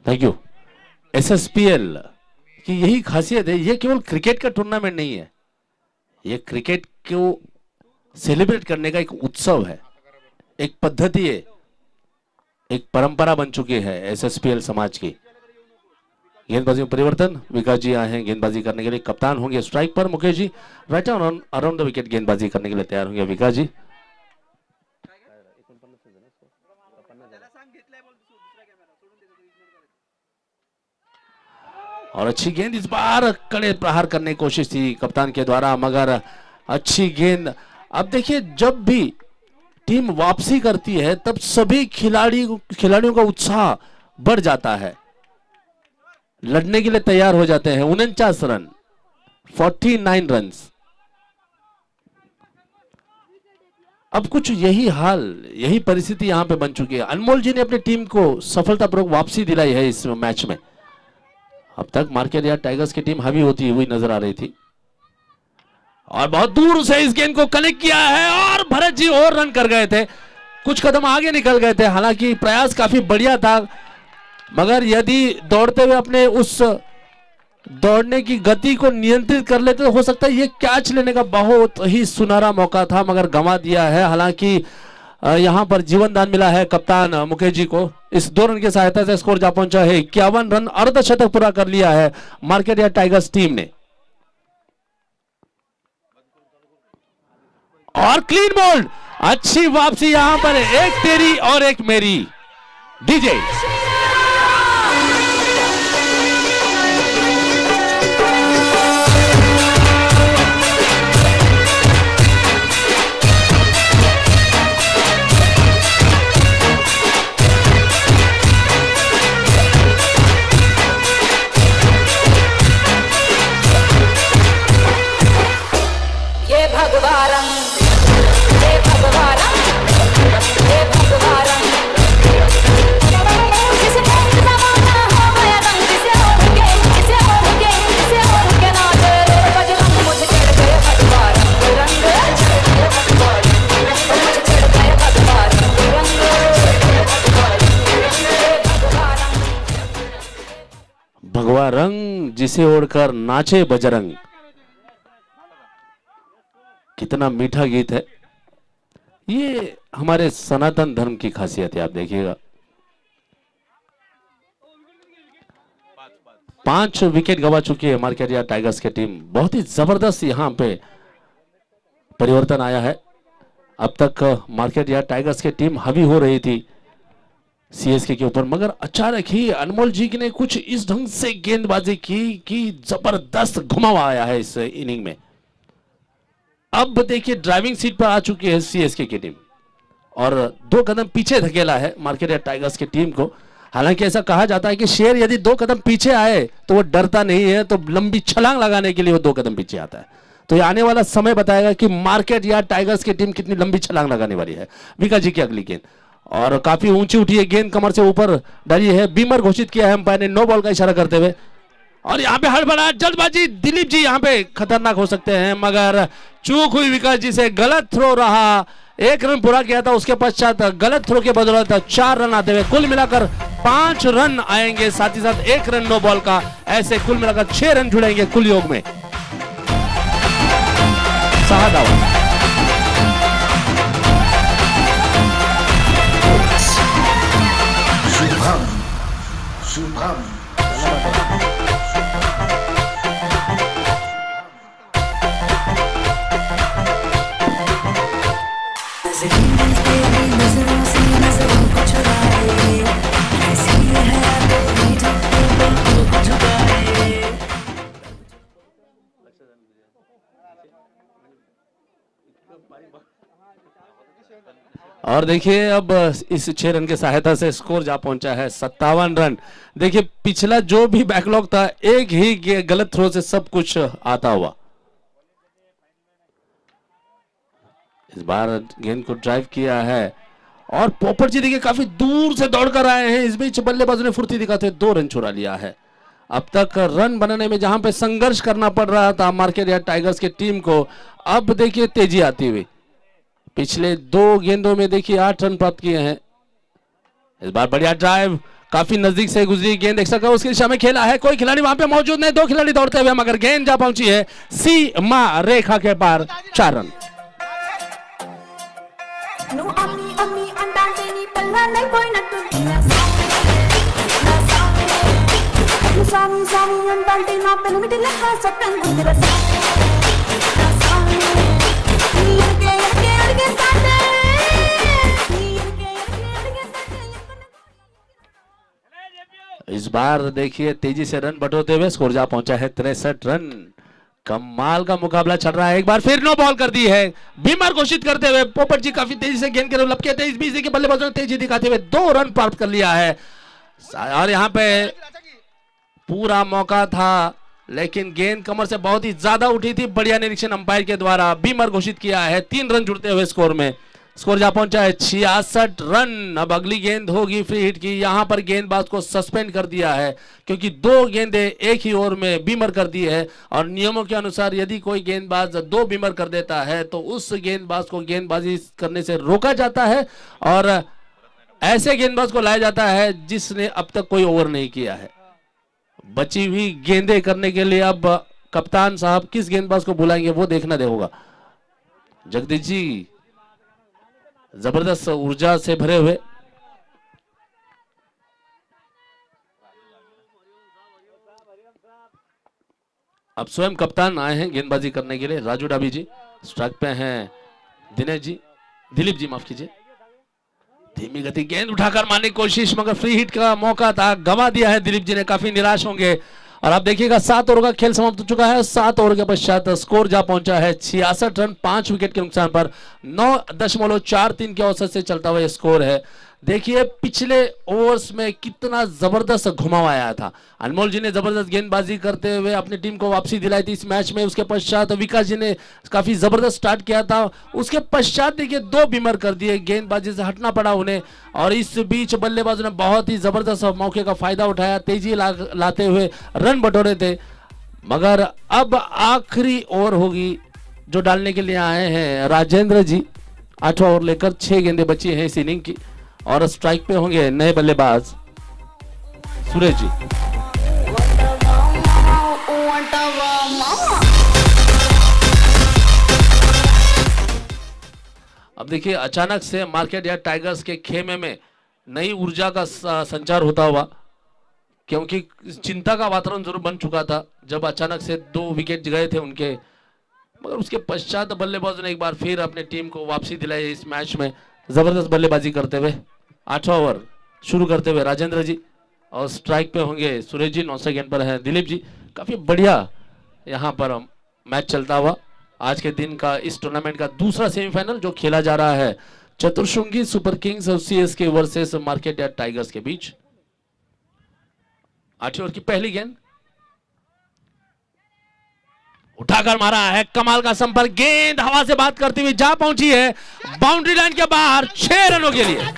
Thank you. एसएसपीएल की यही खासियत है, ये केवल क्रिकेट का टूर्नामेंट नहीं है, ये क्रिकेट को सेलिब्रेट करने का एक उत्सव है, एक पद्धति है, एक परंपरा बन चुकी है एसएसपीएल समाज की। गेंदबाजी में परिवर्तन, विकास जी आए हैं गेंदबाजी करने के लिए, कप्तान होंगे स्ट्राइक पर Mukesh ji, right around the wicket गेंदबाजी करने के लिए तैयार होंगे विकास जी। और अच्छी गेंद, इस बार कड़े प्रहार करने की कोशिश थी कप्तान के द्वारा, मगर अच्छी गेंद। अब देखिए जब भी टीम वापसी करती है तब सभी खिलाड़ियों का उत्साह बढ़ जाता है, लड़ने के लिए तैयार हो जाते हैं। 49 रन, 49 रन्स। अब कुछ यही हाल, यही परिस्थिति यहां पे बन चुकी है। अनमोल जी ने अपनी टीम को सफलतापूर्वक वापसी दिलाई है इस मैच में। अब तक मार्केट यार्ड टाइगर्स की टीम हावी होती हुई नजर आ रही थी, और बहुत दूर से इस गेंद को कनेक्ट किया है, और भरत जी और रन कर गए थे, कुछ कदम आगे निकल गए थे। हालांकि प्रयास काफी बढ़िया था, मगर यदि दौड़ते हुए अपने उस दौड़ने की गति को नियंत्रित कर लेते तो हो सकता है ये कैच लेने का बहुत ही सुनहरा मौका था, मगर गंवा दिया है। हालांकि यहां पर जीवन दान मिला है कप्तान मुकेश जी को। इस 2 रन की सहायता से स्कोर जा पहुंचा है 51 रन, अर्धशतक पूरा कर लिया है मार्केट यार्ड टाइगर्स टीम ने। और क्लीन बोल्ड, अच्छी वापसी यहां पर, एक तेरी और एक मेरी। डीजे भगवा रंग जिसे ओढ़कर नाचे बजरंग, कितना मीठा गीत है। ये हमारे सनातन धर्म की खासियत है। आप देखिएगा 5 विकेट गवा चुकी है मार्केट यार्ड टाइगर्स की टीम। बहुत ही जबरदस्त यहां पे परिवर्तन आया है। अब तक मार्केट यार्ड टाइगर्स की टीम हावी हो रही थी सीएसके के ऊपर, मगर अचानक ही अनमोल जी ने कुछ इस ढंग से गेंदबाजी की कि जबरदस्त घुमाव आया है इस इनिंग में। अब देखिए ड्राइविंग सीट पर आ चुकी है सीएसके की टीम, और 2 कदम पीछे धकेला है मार्केट यार्ड टाइगर्स की टीम को। हालांकि ऐसा कहा जाता है कि शेर यदि 2 कदम पीछे आए तो वो डरता नहीं है, तो लंबी छलांग लगाने के लिए वो 2 कदम पीछे आता है। तो ये आने वाला समय बताएगा कि मार्केट या टाइगर्स की टीम कितनी लंबी छलांग लगाने वाली है। विका जी की अगली गेंद और काफी ऊंची उठी है गेंद, कमर से ऊपर डली है। बीमर घोषित किया है अंपायर ने नो बॉल का इशारा करते हुए। और यहाँ पे हड़बड़ाहट जल्दबाजी, दिलीप जी यहाँ पे खतरनाक हो सकते हैं, मगर चूक हुई विकास जी से। गलत थ्रो रहा, 1 रन पूरा किया था, उसके पश्चात गलत थ्रो के बदौलत 4 रन आते हुए कुल मिलाकर 5 रन आएंगे, साथ ही साथ 1 रन नो बॉल का। ऐसे कुल मिलाकर 6 रन जुड़ेंगे कुल योग में। साहदावा शुभम और देखिए अब इस 6 रन की सहायता से स्कोर जा पहुंचा है 57 रन। देखिए पिछला जो भी बैकलॉग था, एक ही गलत थ्रो से सब कुछ आता हुआ। इस बार गेंद को ड्राइव किया है और पोपट जी देखिए काफी दूर से दौड़कर आए हैं। इस बीच बल्लेबाजों ने फुर्ती दिखाते हुए 2 रन चुरा लिया है। अब तक रन बनाने में जहां पे संघर्ष करना पड़ रहा था मार्केट या टाइगर्स की टीम को, अब देखिए तेजी आती हुई। पिछले 2 गेंदों में देखिए 8 रन प्राप्त किए हैं। इस बार बढ़िया ड्राइव, काफी नजदीक से गुजरी गेंद, देख सकते हो उसकी दिशा में खेला है, कोई खिलाड़ी वहां पे मौजूद नहीं, 2 खिलाड़ी दौड़ते हुए, मगर गेंद जा पहुंची है सीमा रेखा के पार। 4 रन। నువ్వు అమ్మి అమ్మి అంటాంటే నీ పిల్లనైపోయినట్టుంది నా సామి సామి అంటాంటే నా పెనిమిటి లెక్క చట్టం గుందిర సామి నీ ఎనకే ఎనకే అడిగేస్తాంటే నీ ఎనకే ఎనకే అడిగేస్తాంటే इस बार देखिए तेजी से रन बटोरते हुए स्कोर जा पहुंचा है 63 रन। कमाल का मुकाबला चल रहा है। एक बार फिर नो बॉल कर दी है, बीमार घोषित करते हुए पोपट जी काफी तेजी से गेंद के तरफ लपके थे। इस बीच के बल्लेबाजों ने तेजी दिखाते हुए 2 रन प्राप्त कर लिया है। और यहाँ पे पूरा मौका था, लेकिन गेंद कमर से बहुत ही ज्यादा उठी थी। बढ़िया निरीक्षण अंपायर के द्वारा, बीमार घोषित किया है। 3 रन जुड़ते हुए स्कोर में स्कोर जा पहुंचा है 66 रन। अब अगली गेंद होगी फ्री हिट की। यहां पर गेंदबाज को सस्पेंड कर दिया है क्योंकि 2 गेंदें एक ही ओवर में बीमर कर दी है, और नियमों के अनुसार यदि कोई गेंदबाज 2 बीमर कर देता है तो उस गेंदबाज को गेंदबाजी करने से रोका जाता है और ऐसे गेंदबाज को लाया जाता है जिसने अब तक कोई ओवर नहीं किया है। बची हुई गेंदें करने के लिए अब कप्तान साहब किस गेंदबाज को बुलाएंगे वो देखना होगा। जगदीश जी जबरदस्त ऊर्जा से भरे हुए, अब स्वयं कप्तान आए हैं गेंदबाजी करने के लिए। राजू डाबी जी स्ट्राइक पे हैं, दिनेश जी, दिलीप जी माफ कीजिए। धीमी गति गेंद उठाकर मारने की कोशिश, मगर फ्री हिट का मौका था, गवा दिया है दिलीप जी ने। काफी निराश होंगे। और आप देखिएगा 7 ओवर का खेल समाप्त हो चुका है। 7 ओवर के पश्चात स्कोर जा पहुंचा है 66 रन। 5 विकेट के नुकसान पर 9.43 के औसत से चलता हुआ स्कोर है। देखिए पिछले ओवर्स में कितना जबरदस्त घुमाव आया था। अनमोल जी ने जबरदस्त गेंदबाजी करते हुए अपनी टीम को वापसी दिलाई थी इस मैच में। उसके पश्चात विकास जी ने काफी जबरदस्त स्टार्ट किया था। उसके पश्चात देखिए 2 बीमर कर दिए, गेंदबाजी से हटना पड़ा उन्हें। और इस बीच बल्लेबाजों ने बहुत ही जबरदस्त मौके का फायदा उठाया, तेजी लाते हुए रन बटोरे थे। मगर अब आखिरी ओवर होगी जो डालने के लिए आए हैं राजेंद्र जी। 8 ओवर लेकर 6 गेंदें बची हैं इस इनिंग की, और स्ट्राइक पे होंगे नए बल्लेबाज सुरेश जी। अब देखिए अचानक से मार्केट या टाइगर्स के खेमे में नई ऊर्जा का संचार होता हुआ, क्योंकि चिंता का वातावरण जरूर बन चुका था जब अचानक से 2 विकेट गए थे उनके। मगर उसके पश्चात बल्लेबाजों ने एक बार फिर अपनी टीम को वापसी दिलाई इस मैच में, जबरदस्त बल्लेबाजी करते हुए। 8वां ओवर शुरू करते हुए राजेंद्र जी, और स्ट्राइक पे होंगे सुरेश जी। 9 गेंद पर है दिलीप जी। काफी बढ़िया यहां पर मैच चलता हुआ आज के दिन का इस टूर्नामेंट का दूसरा सेमीफाइनल जो खेला जा रहा है चतुर्शुंगी सुपर किंग्स और सीएसके वर्सेस मार्केट या टाइगर्स के बीच। 8वें ओवर की पहली गेंद, उठाकर मारा है, कमाल का संपर्क, गेंद हवा से बात करती हुई जा पहुंची है बाउंड्री लाइन के बाहर 6 रनों के लिए।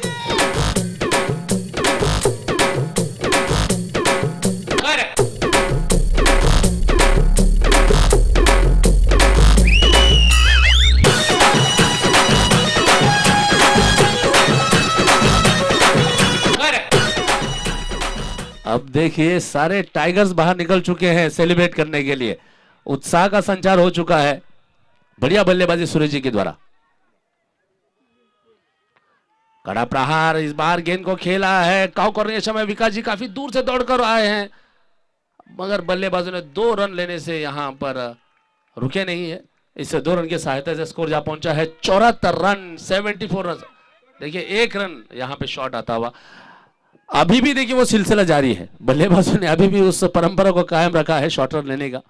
अब देखिए सारे टाइगर्स बाहर निकल चुके हैं सेलिब्रेट करने के लिए, उत्साह का संचार हो चुका है। बढ़िया बल्लेबाजी सूरज जी के द्वारा। कड़ा प्रहार, इस बार गेंद को खेला है, काउ करने के समय विकास जी काफी दूर से दौड़कर आए हैं, मगर बल्लेबाजों ने 2 रन लेने से यहां पर रुके नहीं है। इससे 2 रन की सहायता से स्कोर जा पहुंचा है 74 रन, 74 रन। देखिए 1 रन यहां पे शॉट आता हुआ, अभी भी देखिए वो सिलसिला जारी है, बल्लेबाजों ने अभी भी उस परंपरा को कायम रखा है शॉर्ट रन लेने का।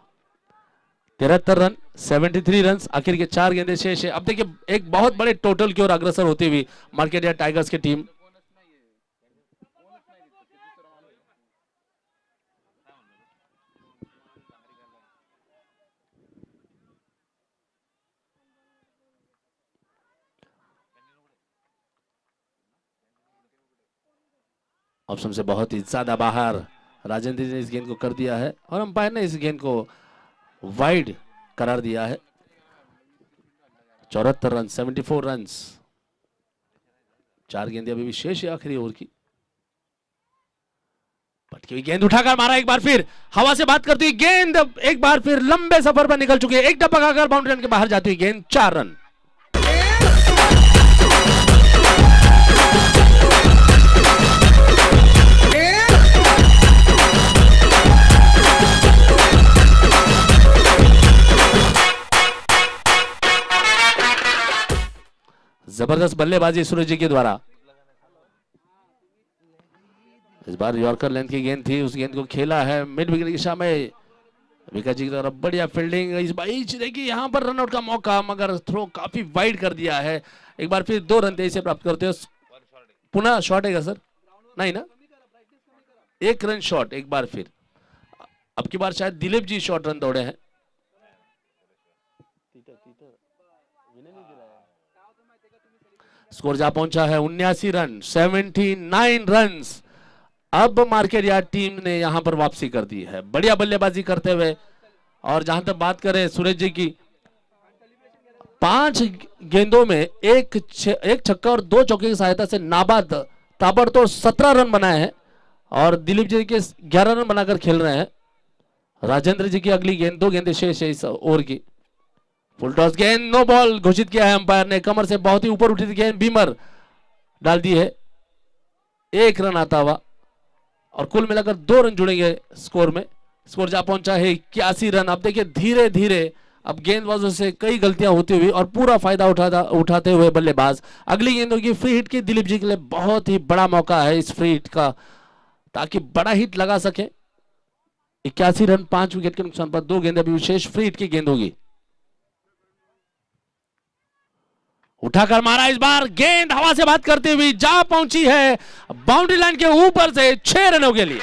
73 रन, 73 रन, आखिर के 4 गेंदें शेष है। अब देखिए एक बहुत बड़े टोटल की ओर अग्रसर होती हुई मार्केट टाइगर्स की टीम। ऑप्शन से बहुत ही ज्यादा बाहर राजेंद्र ने इस गेंद को कर दिया है और अंपायर ने इस गेंद को वाइड करार दिया है। 74 रन, 74 रन, 4 गेंदें अभी भी शेष है आखिरी ओवर की। पटकी हुई गेंद उठाकर मारा एक बार फिर, हवा से बात करती हुई गेंद एक बार फिर लंबे सफर पर निकल चुकी है, एक टप्पा खाकर बाउंड्री लाइन के बाहर जाती हुई गेंद, 4 रन। जबरदस्त बल्लेबाजी सूरज जी के द्वारा। इस बार यॉर्कर लेंथ की गेंद थी, उस गेंद को खेला है मिड विकेट की दिशा में विकास जी की तरफ, बढ़िया फील्डिंग। इस बार देखिए यहाँ पर रनआउट का मौका, मगर थ्रो काफी वाइड कर दिया है। एक बार फिर 2 रन तेजी से प्राप्त करते हो। पुनः शॉट है सर? नहीं ना, 1 रन शॉट एक बार फिर। अब की बार शायद दिलीप जी शॉर्ट रन दौड़े हैं। स्कोर जा पहुंचा है 79 रन, 79 रन। अब मार्केट यार्ड टीम ने यहां पर वापसी कर दी है बढ़िया बल्लेबाजी करते हुए। और जहां तक बात करें सूरज जी की, 5 गेंदों में एक छक्का और 2 चौके की सहायता से नाबाद ताबड़तोड़ 17 रन बनाए हैं और दिलीप जी के 11 रन बनाकर खेल रहे हैं। राजेंद्र जी की अगली गेंद, 2 गेंदें शेष है इस ओवर की। फुल टॉस गेंद, नो बॉल घोषित किया है अंपायर ने। कमर से बहुत ही ऊपर उठी थी गेंद, बीमर डाल दी है, 1 रन आता हुआ और कुल मिलाकर 2 रन जुड़ेंगे स्कोर में। स्कोर जा पहुंचा है 81 रन। अब देखिए धीरे धीरे अब गेंदबाजों से कई गलतियां होती हुई और पूरा फायदा उठाते हुए बल्लेबाज। अगली गेंद होगी फ्री हिट की, दिलीप जी के लिए बहुत ही बड़ा मौका है इस फ्री हिट का, ताकि बड़ा हिट लगा सके। 81 रन 5 विकेट के नुकसान पर 2 गेंदें अभी विशेष फ्री हिट की गेंद होगी। उठाकर मारा, इस बार गेंद हवा से बात करते हुए जा पहुंची है बाउंड्री लाइन के ऊपर से 6 रनों के लिए।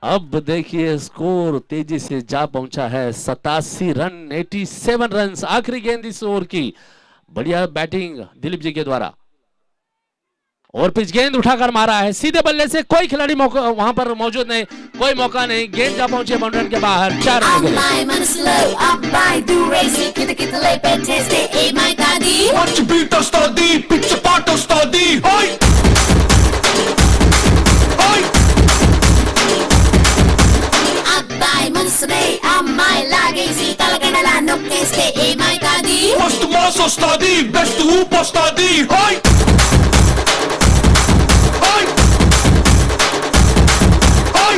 अब देखिए स्कोर तेजी से जा पहुंचा है 87 रन, 87 रन। आखिरी गेंद इस ओवर की, बढ़िया बैटिंग दिलीप जी के द्वारा। और पिच गेंद उठाकर मारा है सीधे बल्ले से, कोई खिलाड़ी मौका वहां पर मौजूद नहीं, कोई मौका नहीं। गेंद जा पहुंचे बाउंड्री के बाहर, 4 रन के लिए। Ammai lagesi talaganala nokkeste e mai kadi Post maso stadi, best upo stadi, hoi! Hoi! Hoi!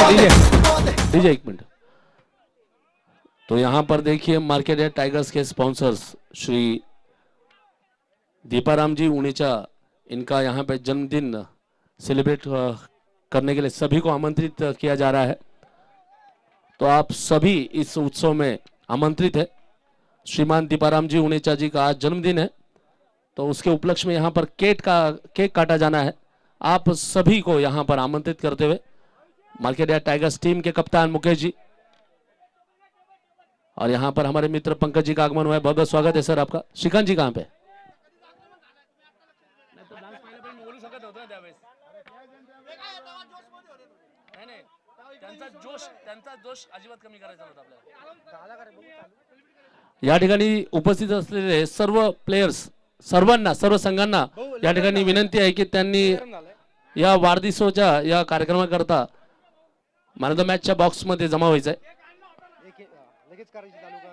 DJ एक मिनट। तो यहाँ पर देखिए मार्केट यार्ड टाइगर्स के स्पॉन्सर्स श्री दीपाराम जी उणीचा, इनका यहाँ पे जन्मदिन सेलिब्रेट करने के लिए सभी को आमंत्रित किया जा रहा है। तो आप सभी इस उत्सव में आमंत्रित है। श्रीमान दीपाराम जी उणीचा जी का आज जन्मदिन है, तो उसके उपलक्ष्य में यहाँ पर केक काटा जाना है। आप सभी को यहाँ पर आमंत्रित करते हुए मार्केट यार्ड टाइगर्स टीम के कप्तान मुकेश जी और यहाँ पर हमारे मित्र पंकज जी का आगमन हुआ है। बहुत बहुत स्वागत है सर आपका। श्रीकांत जी कहाँ पे? या ठिकाणी उपस्थित असलेले सर्व प्लेयर्स, सर्व संघांना या ठिकाणी विनंती आहे की त्यांनी या वाढदिवसाच्या या कार्यक्रमाकरता मॅन ऑफ द मॅचच्या बॉक्स मध्ये जमा व्हायचं आहे। लगेच करायची चालू का?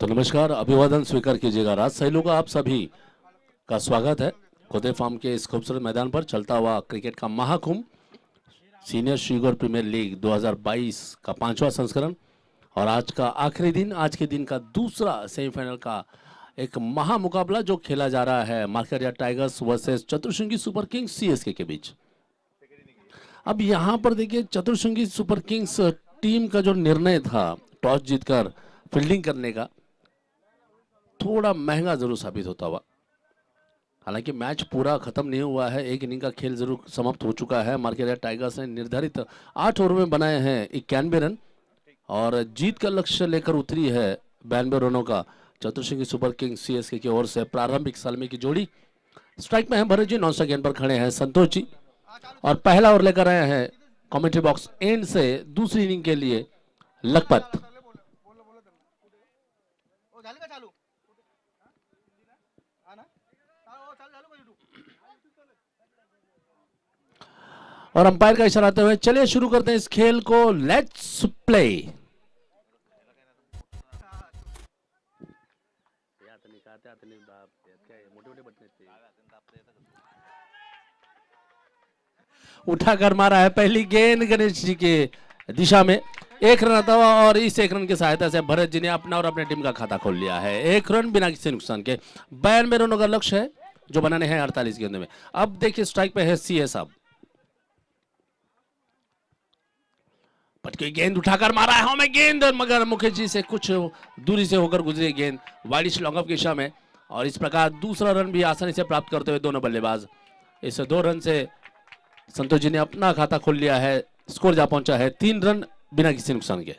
तो नमस्कार, अभिवादन स्वीकार कीजिएगा। राज सहलू का आप सभी का स्वागत है खोदे फार्म के इस खूबसूरत मैदान पर चलता हुआ क्रिकेट का महाकुंभ सीनियर श्रीगौर प्रीमियर लीग 2022 का 5वां संस्करण और आज का आखिरी दिन, आज के दिन का दूसरा सेमीफाइनल का एक महा मुकाबला जो खेला जा रहा है market yard tigers versus Chaturshringi super kings CSK के बीच। अब यहाँ पर देखिए चतुर्श्रृंगी सुपर किंग्स टीम का जो निर्णय था टॉस जीतकर फील्डिंग करने का, थोड़ा महंगा जरूर साबित होता हुआ। हालांकि मैच पूरा खत्म नहीं हुआ है, एक इनिंग का खेल जरूर समाप्त हो चुका है। मार्केट यार्ड टाइगर्स ने निर्धारित 8 ओवर में बनाए हैं 91 रन और जीत का लक्ष्य लेकर उतरी है 92 रनों का चतुर्श्रृंगी सुपर किंग्स सीएसके की ओर से। प्रारंभिक सलामी की जोड़ी स्ट्राइक में है भरत जी, नॉन स्ट्राइक गेंद पर खड़े हैं संतोष जी और पहला ओवर लेकर आए हैं कमेंट्री बॉक्स एंड से दूसरी इनिंग के लिए लखपत। और अंपायर का इशारा आते हुए चलिए शुरू करते हैं इस खेल को, लेट्स प्ले। उठाकर मारा है पहली गेंद गणेश जी के दिशा में, 1 रन आता हुआ और इस 1 रन की सहायता से भरत जी ने अपना और अपने टीम का खाता खोल लिया है। 1 रन बिना किसी नुकसान के। 92 रनों का लक्ष्य है जो बनाने हैं 48 गेंदों में। अब देखिए स्ट्राइक पे है सीए साहब, पटकी गेंद उठाकर मारा है हमें गेंद, मगर मुकेश जी से कुछ दूरी से होकर गुजरी गेंद वाइडिश लॉन्ग ऑफ की दिशा में और इस प्रकार दूसरा रन भी आसानी से प्राप्त करते हुए दोनों बल्लेबाज। इस 2 रन से संतोष जी ने अपना खाता खोल लिया है। स्कोर जा पहुंचा है 3 रन बिना किसी नुकसान के।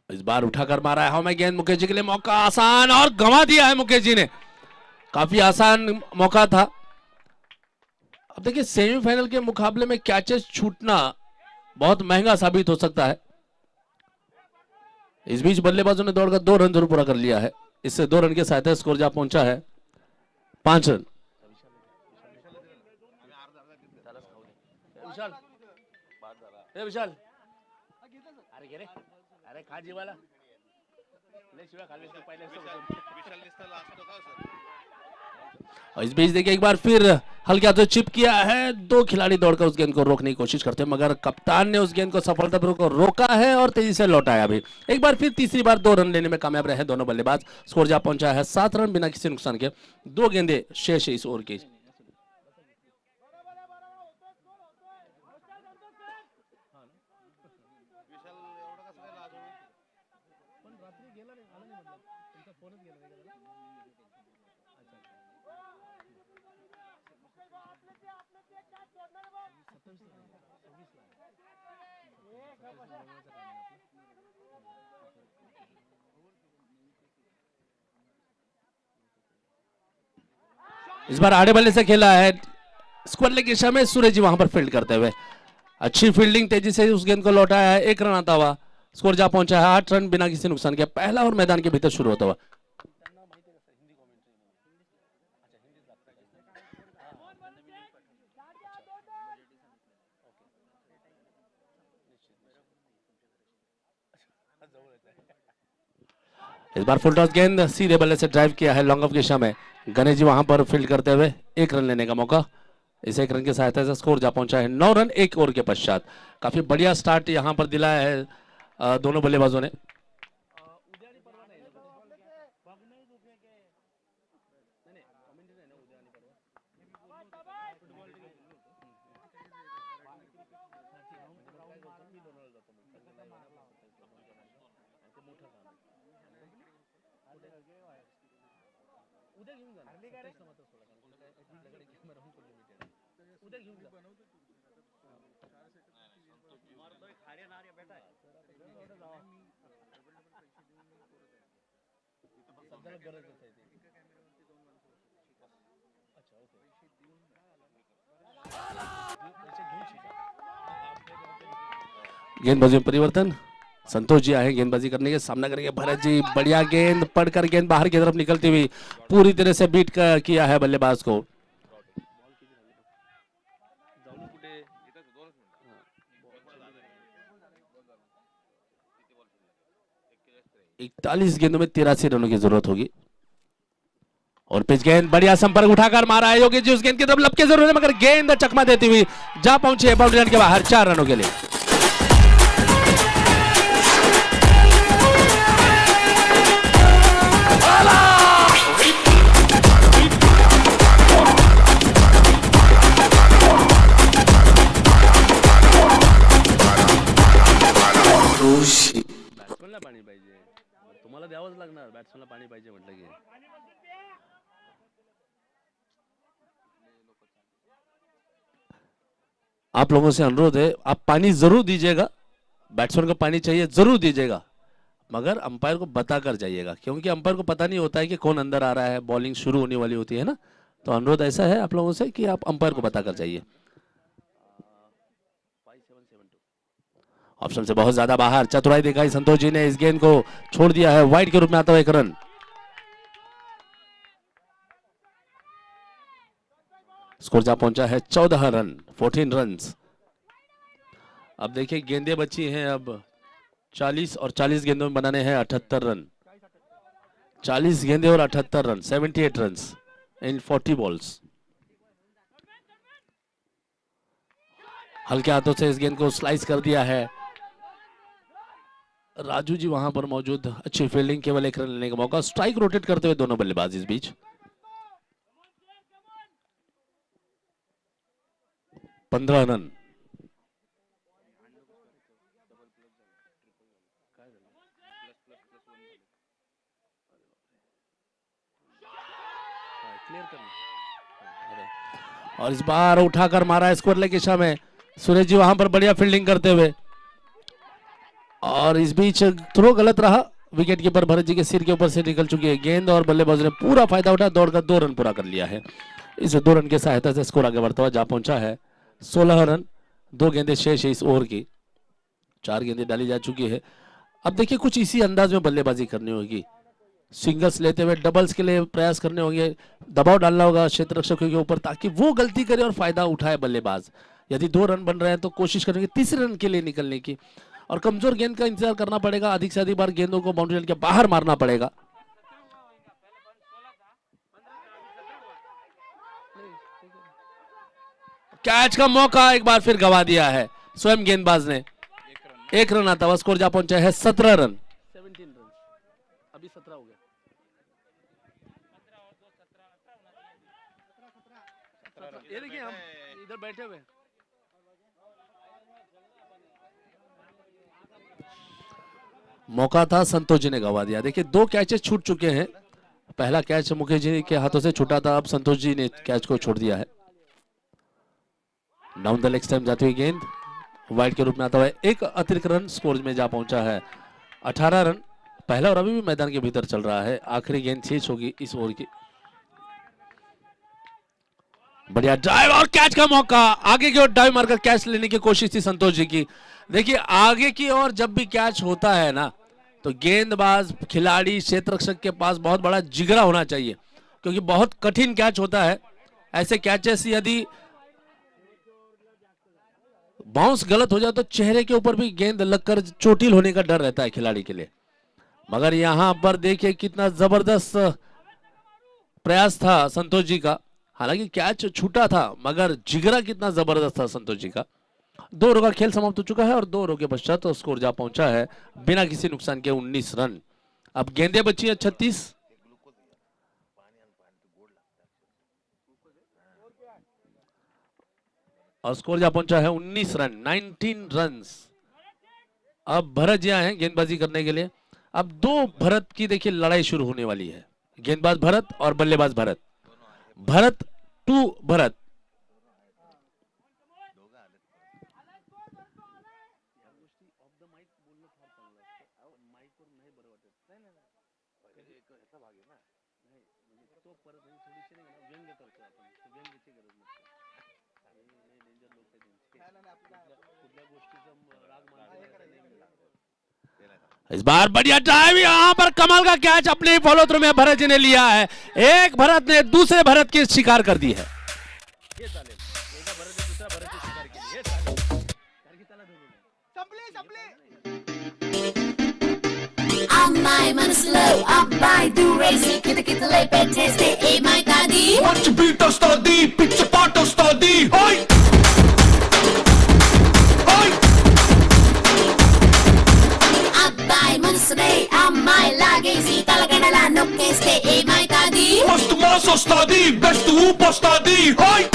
इस बार उठाकर मारा है हमें गेंद, मुकेश जी के लिए मौका आसान और गंवा दिया है मुकेश जी ने। काफी आसान मौका था। अब देखिए सेमीफाइनल के मुकाबले में कैचेस छूटना बहुत महंगा साबित हो सकता है। इस बीच बल्लेबाजों ने दौड़कर 2 रन जरूर पूरा कर लिया है। इससे 2 रन के सहायता स्कोर जा पहुंचा है 5 रन। विशाल अरे घे रे, अरे खा जीवाला और इस बीच देखिए एक बार फिर हल्के हाथों चिप किया है। 2 खिलाड़ी दौड़कर उस गेंद को रोकने की कोशिश करते हैं, मगर कप्तान ने उस गेंद को सफलतापूर्वक रोका है और तेजी से लौटाया। अभी एक बार फिर तीसरी बार 2 रन लेने में कामयाब रहे दोनों बल्लेबाज। स्कोर जा पहुंचा है 7 रन बिना किसी नुकसान के। 2 गेंदें शेष है इस ओवर की। इस बार आड़े बल्ले से खेला है स्क्वायर लेग की दिशा में। सूरज जी वहां पर फील्ड करते हुए अच्छी फील्डिंग, तेजी से उस गेंद को लौटाया है। 1 रन आता हुआ स्कोर जा पहुंचा है 8 रन बिना किसी नुकसान के। पहला और मैदान के भीतर शुरू होता हुआ। इस बार फुल टॉस गेंद सीधे बल्ले से ड्राइव किया है लॉन्ग ऑफ की दिशा में। गणेश जी वहां पर फील्ड करते हुए 1 रन लेने का मौका। इस 1 रन की सहायता से स्कोर जा पहुंचा है 9 रन 1 ओवर के पश्चात। काफी बढ़िया स्टार्ट यहां पर दिलाया है दोनों बल्लेबाजों ने। गेंदबाजी में परिवर्तन, संतोष जी आए गेंदबाजी करने के। सामना करेंगे भरत जी। बढ़िया गेंद पड़कर गेंद बाहर की तरफ निकलती हुई पूरी तरह से बीट किया है बल्लेबाज को। 41 गेंदों में 83 रनों की जरूरत होगी। और पिच गेंद बढ़िया संपर्क उठाकर मारा है योगेश जी। उस गेंद की तरफ लपके जरूर है, मगर गेंद चकमा देती हुई जा पहुंची है बाउंड्री लाइन के बाहर 4 रनों के लिए। बॅट्समॅनला पाणी पाहिजे, तुम्हाला द्यावंच लागणार। बॅट्समॅनला पाणी पाहिजे म्हटलं की। आप लोगों से अनुरोध है, आप पानी जरूर दीजिएगा। बैट्समैन को पानी चाहिए जरूर दीजिएगा, मगर अंपायर को बताकर जाइएगा, क्योंकि अंपायर को पता नहीं होता है कि कौन अंदर आ रहा है। बॉलिंग शुरू होने वाली होती है ना, तो अनुरोध ऐसा है आप लोगों से कि आप अंपायर को बताकर जाइए। ऑप्शन से बहुत ज्यादा बाहर, चतुराई दिखाई संतोष जी ने। इस गेंद को छोड़ दिया है वाइड के रूप में आता हुआ 1 रन। स्कोर जा पहुंचा है 14 रन 14 रन्स। अब देखिए गेंदें बची हैं अब 40 और 40 गेंदों में बनाने हैं 78 रन। 40 गेंदें और 78 रन, 78 रन्स इन 40 बॉल्स। हल्के हाथों से इस गेंद को स्लाइस कर दिया है राजू जी वहां पर मौजूद। अच्छी फील्डिंग, केवल 1 रन लेने का मौका। स्ट्राइक रोटेट करते हुए दोनों बल्लेबाज इस बीच। 15 रन। और इस बार उठाकर मारा है स्क्वायर लेग की दिशा में सुरेश जी वहां पर बढ़िया फील्डिंग करते हुए। और इस बीच थ्रो गलत रहा, विकेट कीपर भरत जी के सिर के ऊपर से निकल चुकी है गेंद और बल्लेबाज ने पूरा फायदा उठा, दौड़कर 2 रन पूरा कर लिया है। इस 2 रन की सहायता से स्कोर आगे बढ़ता हुआ जा पहुंचा है 16 रन। 2 गेंदें शेष है इस ओवर की। 4 गेंदें डाली जा चुकी है। अब देखिए कुछ इसी अंदाज में बल्लेबाजी करनी होगी, सिंगल्स लेते हुए डबल्स के लिए प्रयास करने होंगे, दबाव डालना होगा क्षेत्र रक्षकों के ऊपर ताकि वो गलती करे और फायदा उठाए बल्लेबाज। यदि 2 रन बन रहे हैं तो कोशिश करेंगे तीसरे रन के लिए निकलने की, और कमजोर गेंद का इंतजार करना पड़ेगा, अधिक से अधिक बार गेंदों को बाउंड्री लाइन के बाहर मारना पड़ेगा। कैच का मौका एक बार फिर गवा दिया है स्वयं गेंदबाज ने। 1 रन आता हुआ स्कोर जा पहुंचा है 17 रन। 17 रन, अभी 17 हो गया। ये देखिए हम इधर बैठे हुए, मौका था संतोष जी ने गवा दिया। देखिए 2 कैचेस छूट चुके हैं, पहला कैच मुकेश जी के हाथों से छूटा था, अब संतोष जी ने कैच को छोड़ दिया है। डाउन द लेग स्टंप जाती हुई गेंद वाइड के रूप में आता हुआ एक अतिरिक्त रन स्कोर में जा पहुंचा है 18 रन। पहला और अभी भी मैदान के भीतर चल रहा है, आखिरी गेंद शेष होगी इस ओवर की। बढ़िया ड्राइव और कैच का मौका, आगे की ओर ड्राइव मारकर कैच लेने की कोशिश थी संतोष जी की। देखिए आगे की ओर जब भी कैच होता है ना तो गेंदबाज खिलाड़ी क्षेत्र रक्षक के पास बहुत बड़ा जिगरा होना चाहिए, क्योंकि बहुत कठिन कैच होता है। ऐसे कैचेस यदि बाउंस गलत हो जाए तो चेहरे के ऊपर भी गेंद लगकर चोटिल होने का डर रहता है खिलाड़ी के लिए। मगर यहां पर देखिए कितना जबरदस्त प्रयास था संतोष जी का, हालांकि कैच छूटा था मगर जिगरा कितना जबरदस्त था संतोष जी का। 2 ओवर का खेल समाप्त हो चुका है और 2 ओवर के पश्चात तो स्कोर जा पहुंचा है बिना किसी नुकसान के 19 रन। अब गेंदें बची है 36, और स्कोर जा पहुंचा है 19 रन, 19 रन्स। अब भरत जी आए हैं गेंदबाजी करने के लिए। अब 2 भरत की देखिए लड़ाई शुरू होने वाली है, गेंदबाज भरत और बल्लेबाज भरत। भरत टू भरत। इस बार बढ़िया ड्राइव, यहां पर कमाल का कैच अपने फॉलो थ्रू में भरत जी ने लिया है। एक भरत ने दूसरे भरत की शिकार कर दी है। అమ్మాయి మనసులో అబ్బాయి దూరేసి కితకిత లేపెట్టేస్తే ఏమైతాది మంచి బీట్ వస్తుంది, పిచ్చ పాట వస్తుంది. హోయ్ హోయ్ అబ్బాయి మనసునే అమ్మాయి లాగేసి తలగడలా నొక్కేస్తే ఏమైతాది మస్తు మాస్ వస్తుంది, బెస్ట్ ఊప్ వస్తుంది. హోయ్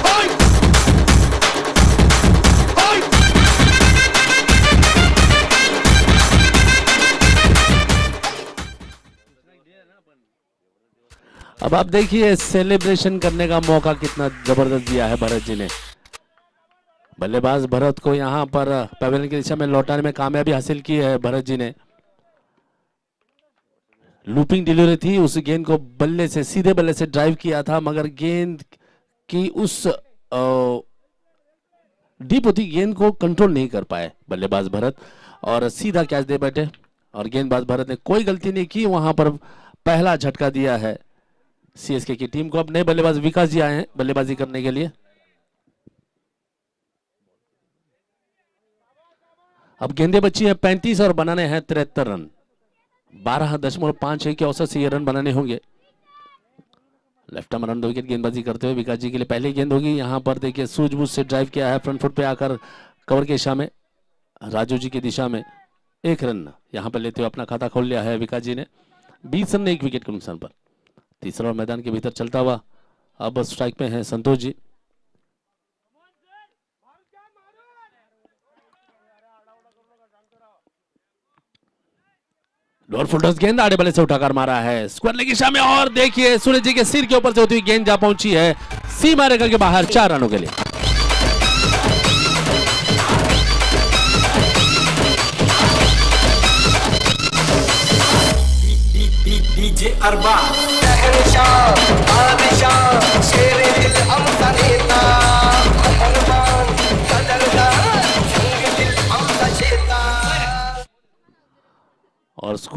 హోయ్ హోయ్ अब आप देखिए सेलिब्रेशन करने का मौका कितना जबरदस्त दिया है भरत जी ने। बल्लेबाज भरत को यहां पर पवेलियन की दिशा में लौटाने में कामयाबी हासिल की है भरत जी ने। लूपिंग डिलीवरी थी, उस गेंद को बल्ले से सीधे बल्ले से ड्राइव किया था, मगर गेंद की उस डीप होती गेंद को कंट्रोल नहीं कर पाए बल्लेबाज भरत और सीधा कैच दे बैठे। और गेंदबाज भरत ने कोई गलती नहीं की, वहां पर पहला झटका दिया है सीएसके की टीम को। अब नए बल्लेबाज विकास जी आए हैं बल्लेबाजी करने के लिए। अब गेंदें बची है 35 और बनाने हैं 73 रन। 12.51 के औसत से ये रन बनाने होंगे। लेफ्ट आर्म रन विकेट गेंदबाजी करते हुए विकास जी के लिए पहली गेंद होगी। यहां पर देखिए सूझबूझ से ड्राइव किया है, फ्रंट फुट पे आकर कवर की दिशा में राजू जी की दिशा में 1 रन यहां पर लेते हुए अपना खाता खोल लिया है विकास जी ने। 20 रन 1 विकेट के नुकसान पर। तीसरा मैदान के भीतर चलता हुआ अब स्ट्राइक पे हैं संतोष जी। लोअर फुल गेंद आड़े बल्ले से उठाकर मारा है स्क्वायर लेग की दिशा में, और देखिए सूरज जी के सिर के ऊपर से होती हुई गेंद जा पहुंची है सीमा रेखा के बाहर 4 रनों के लिए। डीजे अरबा शहंशाह बादशाह शेर दिल अमसा नेता हनुमान सदरदार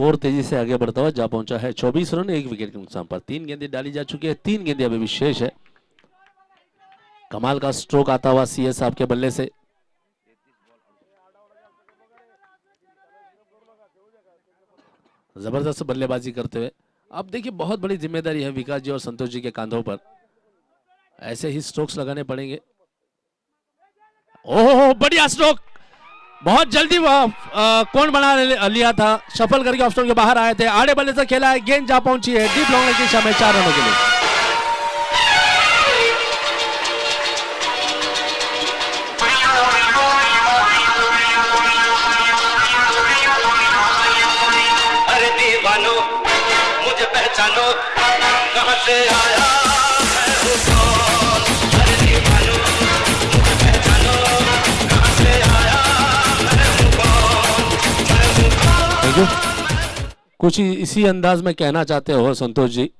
स्कोर तेजी से आगे बढ़ता हुआ जा पहुंचा है 24 रन 1 विकेट के नुकसान पर। 3 गेंदें डाली जा चुकी है, 3 गेंदें अभी भी शेष है। कमाल का स्ट्रोक आता हुआ सीएस साहब के बल्ले से। जबरदस्त बल्लेबाजी करते हुए अब देखिए बहुत बड़ी जिम्मेदारी है विकास जी और संतोष जी के कांधों पर। ऐसे ही स्ट्रोक्स लगाने पड़ेंगे। ओह बढ़िया स्ट्रोक, बहुत जल्दी कौन बना लिया था, शफल करके ऑफ स्टोन के बाहर आए थे। आड़े बल्ले से खेला है, गेंद जा पहुंची है डीप लॉन्ग की दिशा में 4 रनों के लिए। अरे दीवानो मुझे पहचानो, कहां से आया मैं हूं कौन। अरे दीवानो मुझे पहचानो, कहां से आया मैं हूं कौन, मैं हूं कौन। Thank you. कुछ इसी अंदाज में कहना चाहते हो संतोष जी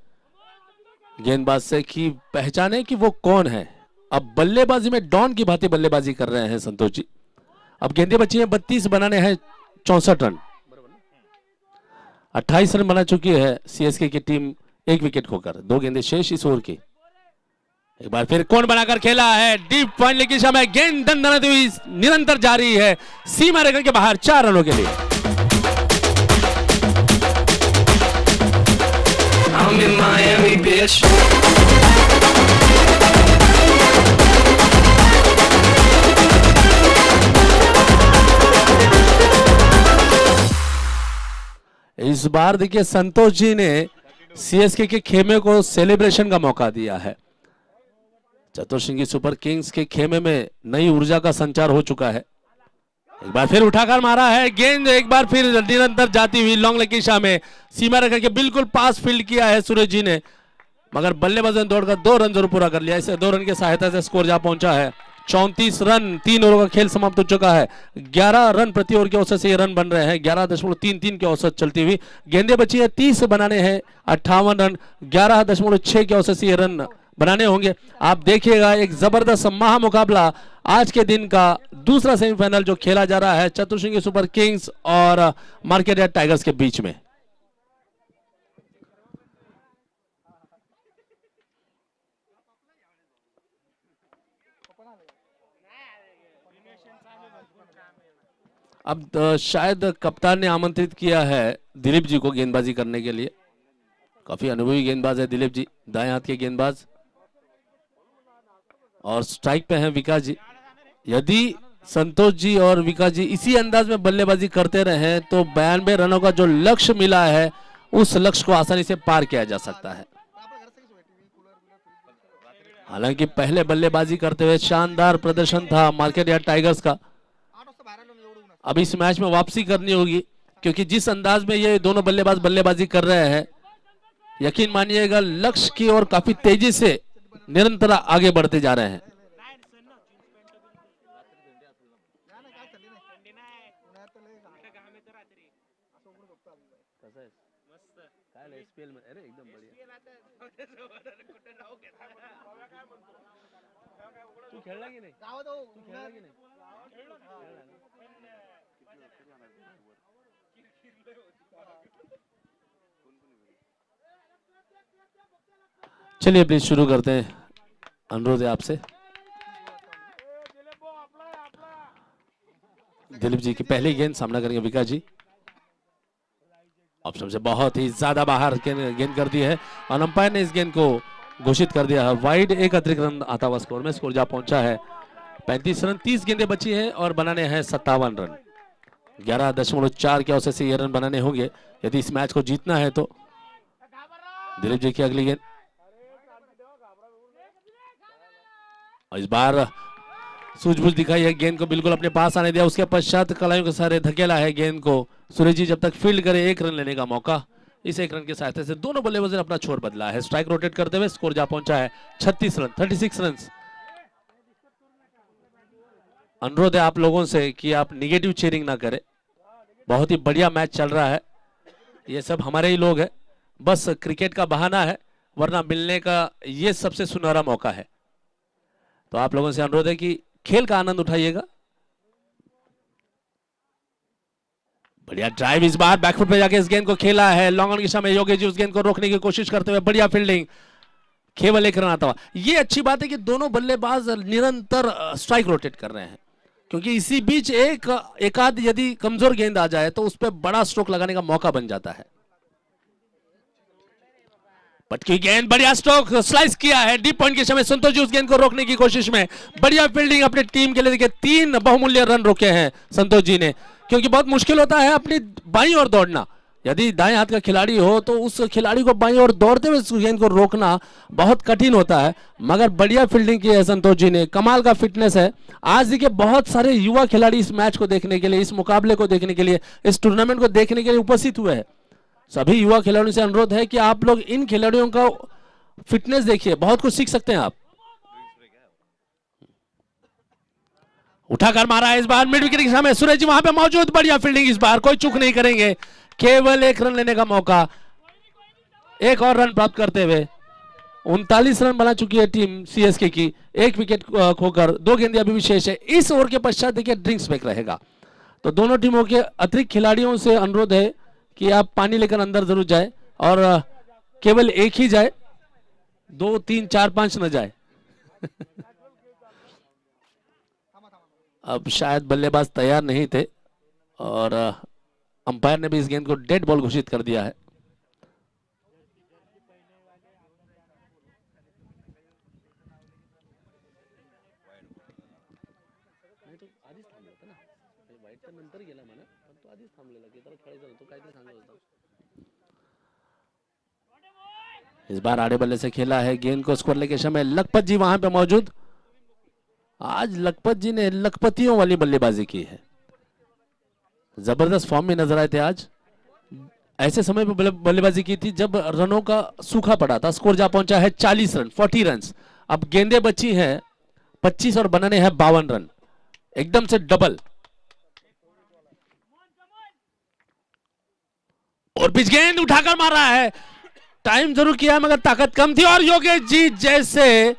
गेंदबाज से कि पहचाने कि वो कौन है। अब बल्लेबाजी में डॉन की भांति बल्लेबाजी कर रहे हैं संतोष जी। अब गेंदें बची हैं 32, बनाने हैं 64 रन। 28 रन बना चुकी है सीएसके की टीम 1 विकेट खोकर। 2 गेंदें शेष इस ओवर की। एक बार फिर कौन बनाकर खेला है डीप पॉइंट की दिशा में, गेंद दंदनाती हुई निरंतर जारी है सीमा रेखा के बाहर 4 रनों के लिए। I'm in Miami, bitch. इस बार देखिए संतोष जी ने सीएसके के खेमे को सेलिब्रेशन का मौका दिया है। चतुर्सिंगी सुपर किंग्स के खेमे में नई ऊर्जा का संचार हो चुका है। एक बार फिर उठाकर मारा है गेंद, एक बार फिर निरंतर जाती हुई लॉन्ग लेग की दिशा में सीमा रेखा के बिल्कुल पास फील्ड किया है सूरज जी ने, मगर बल्लेबाज ने दौड़कर 2 रन जरूर पूरा कर लिया। इसे 2 रन की सहायता से स्कोर जा पहुंचा है 34 रन। 3 ओवरों का खेल समाप्त हो चुका है। 11 रन प्रति ओवर के औसत से ये रन बन रहे हैं। 11.33 के औसत चलती हुई गेंदें बची है 30, बनाने हैं 58 रन। 11.6 के औसत से ये रन बनाने होंगे। आप देखिएगा एक जबरदस्त महा मुकाबला आज के दिन का दूसरा सेमीफाइनल जो खेला जा रहा है चतुर्सिंगी सुपर किंग्स और मार्केट यार्ड टाइगर्स के बीच में। अब शायद कप्तान ने आमंत्रित किया है दिलीप जी को गेंदबाजी करने के लिए। काफी अनुभवी गेंदबाज है दिलीप जी, दाएं हाथ के गेंदबाज। और स्ट्राइक पे हैं विकास जी। यदि संतोष जी और विकास जी इसी अंदाज में बल्लेबाजी करते रहे तो 92 रनों का जो लक्ष्य मिला है उस लक्ष्य को आसानी से पार किया जा सकता है। हालांकि पहले बल्लेबाजी करते हुए शानदार प्रदर्शन था मार्केट यार्ड टाइगर्स का। अब इस मैच में वापसी करनी होगी क्योंकि जिस अंदाज में ये दोनों बल्लेबाज बल्लेबाजी कर रहे हैं, यकीन मानिएगा लक्ष्य की ओर काफी तेजी से निरंतर आगे बढ़ते जा रहे हैं। तू खेलना की नहीं? तू खेलना की नहीं? चलिए प्लीज शुरू करते हैं। अनुरोध है आपसे। दिलीप जी की पहली गेंद सामना करेंगे विकास जी। ऑप्शन से बहुत ही ज्यादा बाहर गेंद कर दी है और अंपायर ने इस गेंद को घोषित कर दिया है वाइड। 1 अतिरिक्त रन आता हुआ स्कोर में स्कोर जा पहुंचा है 35 रन। 30 गेंदें बची हैं और बनाने हैं 57 रन। 11.4 के औसत से ये रन बनाने होंगे यदि इस मैच को जीतना है तो। दिलीप जी की अगली गेंद और इस बार सूझबूझ दिखाई है, गेंद को बिल्कुल अपने पास आने दिया। उसके पश्चात कलाइयों के सारे धकेला है गेंद को। सूरज जी जब तक फील्ड करे 1 रन लेने का मौका। इस 1 रन की सहायता से दोनों बल्लेबाजों ने अपना छोर बदला है। स्ट्राइक रोटेट करते हुए स्कोर जा पहुंचा है 36 रन 36 रन। अनुरोध है आप लोगों से कि आप निगेटिव चीयरिंग ना करें। बहुत ही बढ़िया मैच चल रहा है। ये सब हमारे ही लोग हैं, बस क्रिकेट का बहाना है, वरना मिलने का ये सबसे सुनहरा मौका है। तो आप लोगों से अनुरोध है कि खेल का आनंद उठाइएगा। बढ़िया ड्राइव इस बार बैकफुट पे जाके इस गेंद को खेला है, लॉन्ग ऑन की दिशा में योगेश जी उस गेंद को रोकने की कोशिश करते हुए बढ़िया फील्डिंग, केवल एक रन आता हुआ। ये अच्छी बात है कि दोनों बल्लेबाज निरंतर स्ट्राइक रोटेट कर रहे हैं, क्योंकि इसी बीच एक आध यदि कमजोर गेंद आ जाए तो उस पर बड़ा स्ट्रोक लगाने का मौका बन जाता है। पटकी गेंद, बढ़िया स्ट्रोक, स्लाइस किया है डीप पॉइंट के समय, संतोष जी उस गेंद को रोकने की कोशिश में, बढ़िया फील्डिंग अपनी टीम के लिए। देखिए 3 बहुमूल्य रन रोके हैं संतोष जी ने, क्योंकि बहुत मुश्किल होता है अपनी बाईं ओर दौड़ना। यदि दाएं हाथ का खिलाड़ी हो तो उस खिलाड़ी को बाईं ओर दौड़ते हुए उस गेंद को रोकना बहुत कठिन होता है, मगर बढ़िया फील्डिंग की है संतोष जी ने, कमाल का फिटनेस है। आज देखिए बहुत सारे युवा खिलाड़ी इस मैच को देखने के लिए, इस मुकाबले को देखने के लिए, इस टूर्नामेंट को देखने के लिए उपस्थित हुए हैं। सभी युवा खिलाड़ियों से अनुरोध है कि आप लोग इन खिलाड़ियों का फिटनेस देखिए, बहुत कुछ सीख सकते हैं आप। उठाकर मारा है इस बार मिड विकेट की दिशा में, सूरज जी वहां पे मौजूद, बढ़िया फील्डिंग, इस बार कोई चूक नहीं करेंगे, केवल 1 रन लेने का मौका, एक और रन प्राप्त करते हुए 39 रन बना चुकी है टीम सीएसके की, 1 विकेट खोकर 2 गेंदें अभी भी शेष है। इस ओवर के पश्चात देखिए ड्रिंक्स ब्रेक रहेगा, तो दोनों टीमों के अतिरिक्त खिलाड़ियों से अनुरोध है कि आप पानी लेकर अंदर जरूर जाए, और केवल एक ही जाए, 2 3 4 5 न जाए। अब शायद बल्लेबाज तैयार नहीं थे और अंपायर ने भी इस गेंद को डेड बॉल घोषित कर दिया है। इस बार आड़े बल्ले से खेला है, गेंद को स्कोर लेके समय लखपत जी वहां पे मौजूद। आज लखपत जी ने लखपतियों वाली बल्लेबाजी की है, जबरदस्त फॉर्म में नजर आए थे आज। ऐसे समय पे बल्लेबाजी की थी जब रनों का सूखा पड़ा था। स्कोर जा पहुंचा है 40 रन, 40 रन। अब गेंदें बची हैं 25 और बनाने हैं 52 रन, एकदम से डबल। और पिच गेंद उठाकर मारा है, टाइम जरूर किया मगर ताकत कम थी, और योगेश जी जैसे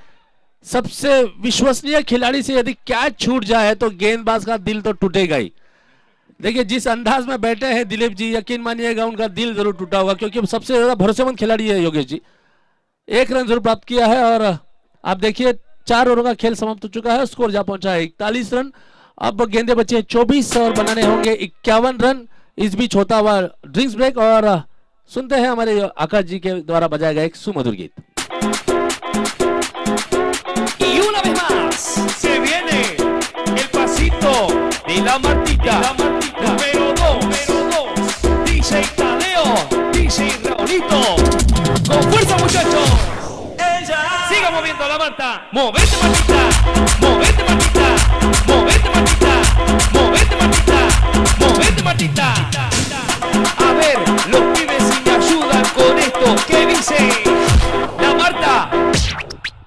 सबसे विश्वसनीय खिलाड़ी से यदि कैच छूट जाए तो गेंदबाज का दिल तो टूटेगा ही। देखिए जिस अंदाज में बैठे हैं दिलीप जी, यकीन मानिएगा उनका दिल जरूर टूटा होगा, क्योंकि सबसे ज्यादा भरोसेमंद खिलाड़ी है योगेश जी। 1 रन जरूर प्राप्त किया है, और आप देखिए 4 ओवरों का खेल समाप्त हो चुका है, स्कोर जा पहुंचा है 41 रन। अब गेंदे बचे 24 और बनाने होंगे 51 रन। इस बीच होता हुआ ड्रिंक्स ब्रेक, और सुनते हैं हमारे आकाश जी के द्वारा बजाया गया एक सुमधुर गीत। Y una vez más se viene el pasito de la Martita, número 2, DJ Tadeo, DJ Raulito, con fuerza muchachos, siga moviendo la Marta, movete Martita, movete Martita, movete Martita, movete Martita, movete Martita. A ver, los pibes si me ayudan con esto, ¿qué dice? La Marta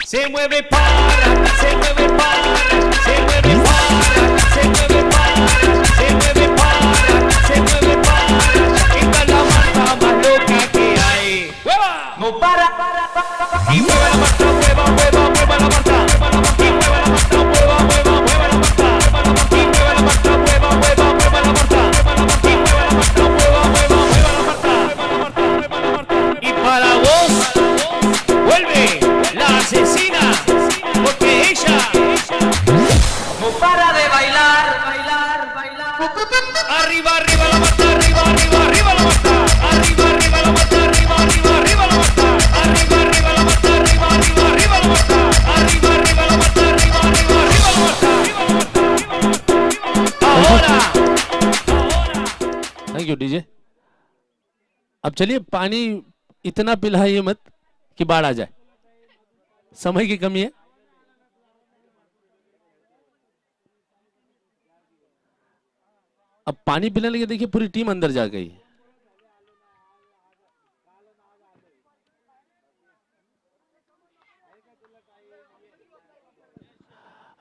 se mueve para, se mueve para, se mueve para, se mueve para, se mueve para, se mueve para. Esta es la Marta más loca que hay. ¡Mueva! No para. Y mueva la Marta, mueva, mueva, mueva la Marta. Y mueva la Marta, mueva, mueva, mueva la Marta. Y mueva la Marta, mueva, mueva, mueva la Marta. Y mueva la Marta, mueva, mueva, mueva la Marta. Y para vos vuelve la asesina, porque ella no para de bailar, bailar, bailar. Arriba, arriba la Marta, arriba, arriba, arriba la Marta. Arriba, arriba la Marta, arriba, arriba, arriba la Marta. Arriba, arriba la Marta, arriba, arriba, arriba la Marta. Arriba, arriba la Marta, arriba, arriba, arriba la Marta. Ahora, thank you DJ. अब चलिए, पानी इतना पिलाइए मत कि बाढ़ आ जाए, समय की कमी है। अब पानी पिलाने के देखिए पूरी टीम अंदर जा गई।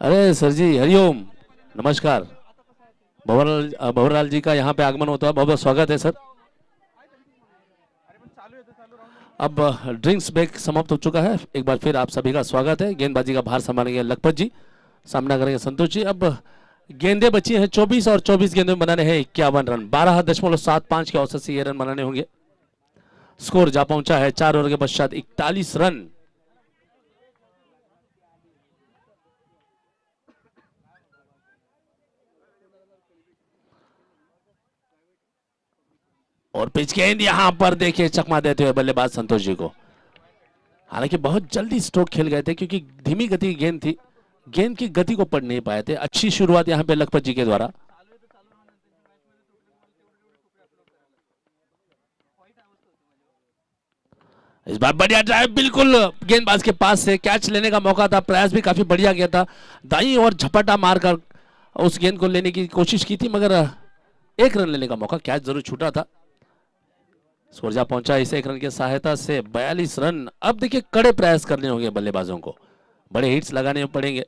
अरे सर जी हरिओम, नमस्कार। भंवरलाल जी का यहाँ पे आगमन होता है, बहुत बहुत स्वागत है सर। अब ड्रिंक्स ब्रेक समाप्त हो चुका है, एक बार फिर आप सभी का स्वागत है। गेंदबाजी का भार संभालेंगे लखपत जी, सामना करेंगे संतोष जी। अब गेंदें बची हैं 24 और 24 गेंदों में बनाने हैं 51 रन। 12.75 के औसत से ये रन बनाने होंगे। स्कोर जा पहुंचा है 4 ओवर के पश्चात 41 रन। और पिच गेंद यहां पर देखिए चकमा देते हुए बल्लेबाज संतोष जी को। हालांकि बहुत जल्दी स्ट्रोक खेल गए थे क्योंकि धीमी गति की गेंद थी, गेंद की गति को पढ़ नहीं पाए थे। अच्छी शुरुआत यहां पे लखपत जी के द्वारा। इस बार बढ़िया ड्राइव, बिल्कुल गेंदबाज के पास से कैच लेने का मौका था, प्रयास भी काफी बढ़िया किया था, दाईं और झपटा मारकर उस गेंद को लेने की कोशिश की थी, मगर एक रन लेने का मौका, कैच जरूर छूटा था। स्कोर जा पहुंचा इस एक रन की सहायता से 42 रन। अब देखिए कड़े प्रयास करने होंगे बल्लेबाजों को, बड़े हिट्स लगाने पड़ेंगे,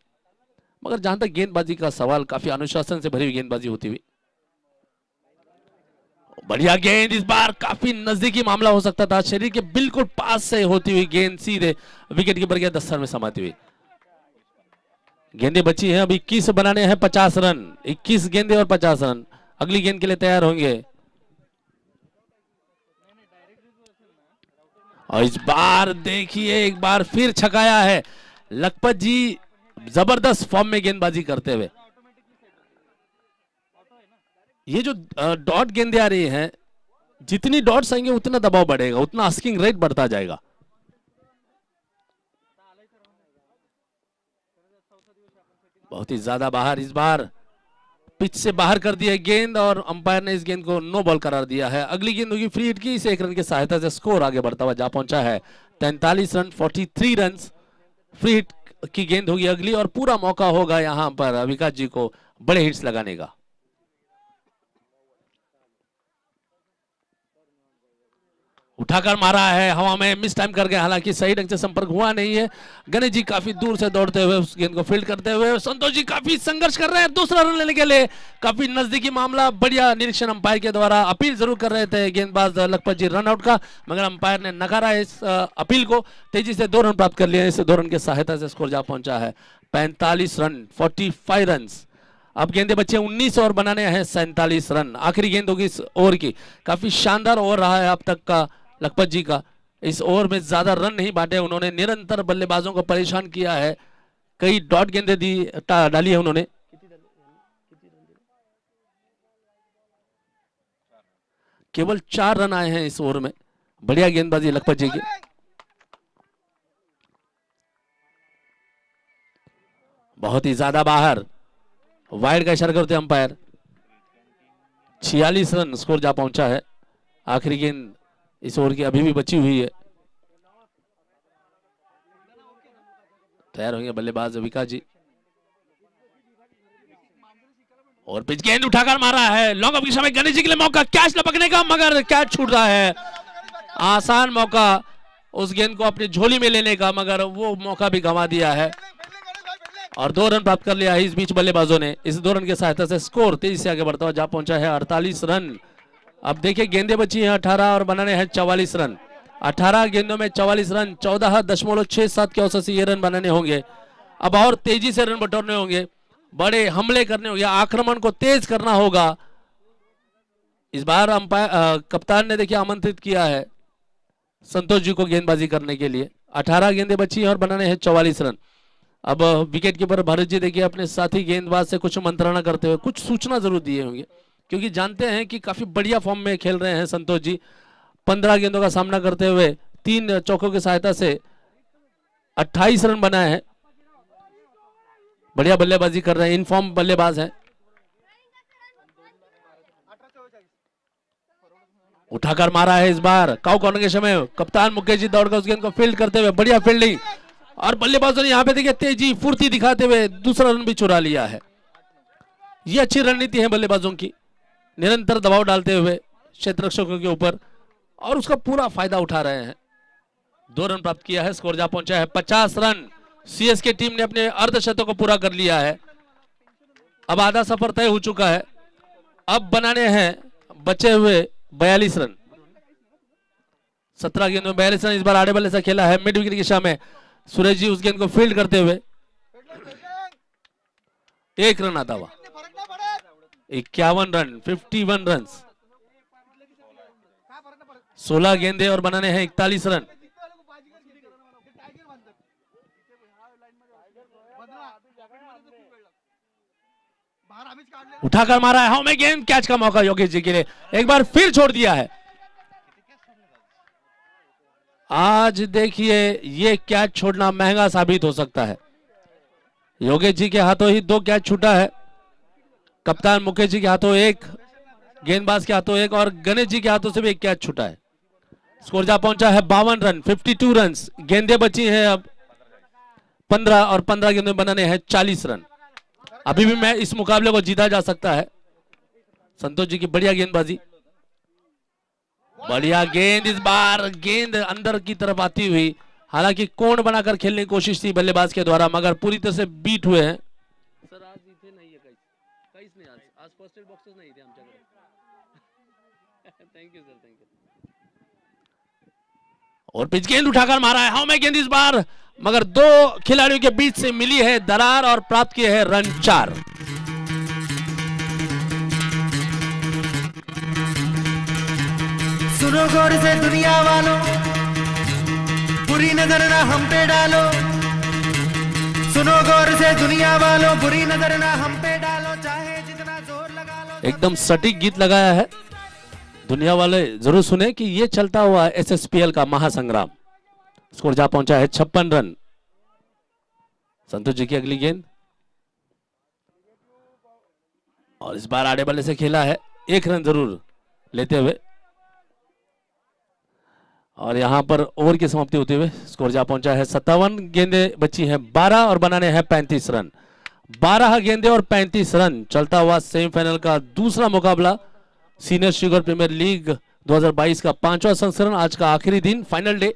मगर जहां तक गेंदबाजी का सवाल, काफी अनुशासन से भरी हुई गेंदबाजी होती हुई। बढ़िया गेंद, इस बार काफी नजदीकी मामला हो सकता था, शरीर के बिल्कुल पास से होती हुई गेंद सीधे विकेट कीपर के दस्तर में समाती हुई। गेंदें बची हैं, अब 21 बनाने हैं 50 रन। 21 गेंदें और 50 रन। अगली गेंद के लिए तैयार होंगे। और इस बार देखिए एक बार फिर छकाया है लखपत जी, जबरदस्त फॉर्म में गेंदबाजी करते हुए। ये जो डॉट गेंदें आ रही हैं, जितनी डॉट्स आएंगे उतना दबाव बढ़ेगा, उतना आस्किंग रेट बढ़ता जाएगा। बहुत ही ज्यादा बाहर, इस बार पिच से बाहर कर दिया गेंद और अंपायर ने इस गेंद को नो बॉल करार दिया है। अगली गेंद होगी फ्री हिट की। इस एक रन की सहायता से स्कोर आगे बढ़ता हुआ जा पहुंचा है 43 रन, 43 रन। फ्री हिट की गेंद होगी अगली और पूरा मौका होगा यहां पर विकास जी को बड़े हिट्स लगाने का। उठाकर मारा है, हवा में मिस टाइम कर गए, हालांकि सही ढंग से संपर्क हुआ नहीं है। गणेश जी काफी दूर से दौड़ते हुए उस गेंद को फील्ड करते हुए, संतोष जी काफी संघर्ष कर रहे हैं दूसरा रन लेने के लिए। काफी नजदीकी मामला, बढ़िया निरीक्षण अंपायर के द्वारा। अपील जरूर कर रहे थे गेंदबाज लखपत जी रन आउट का, मगर अंपायर ने नकारा इस अपील को। तेजी से 2 रन प्राप्त कर लिए। इस 2 रन की सहायता से स्कोर जा पहुंचा है 45 रन, 45 रन। अब गेंदे बच्चे 19 और बनाने हैं 47 रन। आखिरी गेंद होगी इस ओवर की। काफी शानदार ओवर रहा है अब तक का लखपत जी का। इस ओवर में ज्यादा रन नहीं बांटे उन्होंने, निरंतर बल्लेबाजों को परेशान किया है, कई डॉट गेंदें डाली है उन्होंने। केवल 4 रन आए हैं इस ओवर में। बढ़िया गेंदबाजी लखपत जी की। बहुत ही ज्यादा बाहर, वाइड का इशारा करते अंपायर। 46 रन स्कोर जा पहुंचा है। आखिरी गेंद इस ओवर की अभी भी बची हुई है। तैयार होंगे बल्लेबाज विकास जी। और पिच गेंद उठाकर मारा है लॉन्ग ऑफ की दिशा में, गणेश जी के लिए मौका कैच लपकने का, मगर कैच छूट रहा है। आसान मौका उस गेंद को अपनी झोली में लेने का, मगर वो मौका भी गंवा दिया है और 2 रन प्राप्त कर लिया है इस बीच बल्लेबाजों ने। इस 2 रन की सहायता से स्कोर तेजी से आगे बढ़ता हुआ जा पहुंचा है 48 रन। अब देखिए गेंदें बची हैं 18 और बनाने हैं 44 रन। 18 गेंदों में 44 रन, 14.67 के औसत से ये रन बनाने होंगे। अब और तेजी से रन बटोरने होंगे, बड़े हमले करने होंगे, आक्रमण को तेज करना होगा। इस बार अंपायर कप्तान ने देखिए आमंत्रित किया है संतोष जी को गेंदबाजी करने के लिए। 18 गेंदें बची हैं और बनाने हैं 44 रन। अब विकेट कीपर भरत जी देखिए अपने साथी गेंदबाज से कुछ मंत्रणा करते हुए कुछ सूचना जरूर दिए होंगे, क्योंकि जानते हैं कि काफी बढ़िया फॉर्म में खेल रहे हैं संतोष जी। 15 गेंदों का सामना करते हुए 3 चौकों की सहायता से 28 रन बनाए हैं। बढ़िया बल्लेबाजी कर रहे हैं, इनफॉर्म बल्लेबाज हैं। उठाकर मारा है इस बार काउ कॉर्नर के समय। कप्तान मुकेश जी दौड़कर उस गेंद को फील्ड करते हुए बढ़िया फील्डिंग, और बल्लेबाजों ने यहां पे देखिए तेजी फुर्ती दिखाते हुए दूसरा रन भी चुरा लिया है। ये अच्छी रणनीति है बल्लेबाजों की, निरंतर दबाव डालते हुए क्षेत्ररक्षकों के ऊपर, और उसका पूरा फायदा उठा रहे हैं। 2 रन प्राप्त किया है, स्कोर जा पहुंचा है 50 रन। सीएसके टीम ने अपने अर्धशतक को पूरा कर लिया है। अब आधा सफर तय हो चुका है। अब बनाने हैं बचे हुए 42 रन। 17 गेंदों में 42 रन। इस बार आड़े बल्ले से खेला है मिड विकेट की दिशा में। सुरेश जी उस गेंद को फील्ड करते हुए 1 रन आता हुआ। 51 रन, 51 रन, 16 गेंदे और बनाने हैं 41 रन। उठाकर मारा है, हाउ में गेंद, कैच का मौका योगेश जी के लिए, एक बार फिर छोड़ दिया है। आज देखिए ये कैच छोड़ना महंगा साबित हो सकता है। योगेश जी के हाथों ही 2 कैच छूटा है, कप्तान मुकेश जी के हाथों 1, गेंदबाज के हाथों 1 और गणेश जी के हाथों से भी 1 कैच छूटा है। स्कोर जा पहुंचा है 52 रन, 52 रन। गेंदें बची हैं अब 15 और 15 गेंदों में बनाने हैं 40 रन। अभी भी मैं इस मुकाबले को जीता जा सकता है। संतोष जी की बढ़िया गेंदबाजी, बढ़िया गेंद, इस बार गेंद अंदर की तरफ आती हुई, हालांकि कोण बनाकर खेलने की कोशिश थी बल्लेबाज के द्वारा, मगर पूरी तरह से बीट हुए हैं। सर आज इथे नहीं है, काहीच नहीं, आज फर्स्ट एड बॉक्सेस नहीं थे आमच्याकडे। Thank you sir, thank you. और पिच गेंद उठाकर मारा है, हाउ में गेंद इस बार, मगर 2 खिलाड़ियों के बीच से मिली है दरार और प्राप्त किए हैं रन 4। सुनो गौर से दुनिया वालों, बुरी नजर ना हम पे डालो। सुनो गौर से दुनिया वालों, बुरी नजर ना हम पे डालो, चाहे जितना जोर लगा लो। एकदम सटीक गीत लगाया है, दुनिया वाले जरूर सुने कि ये चलता हुआ SSPL का महासंग्राम। स्कोर जा पहुंचा है 56 रन। संतोष जी की अगली गेंद, और इस बार आड़े बल्ले से खेला है, 1 रन जरूर लेते हुए, और यहां पर ओवर की समाप्ति होते हुए स्कोर जा पहुंचा है 57। गेंदें बची हैं 12 और बनाने हैं 35 रन। 12 गेंदें और 35 रन। चलता हुआ सेमीफाइनल का दूसरा मुकाबला, सीनियर शुगर प्रीमियर लीग 2022 का 5वां संस्करण, आज का आखिरी दिन, फाइनल डे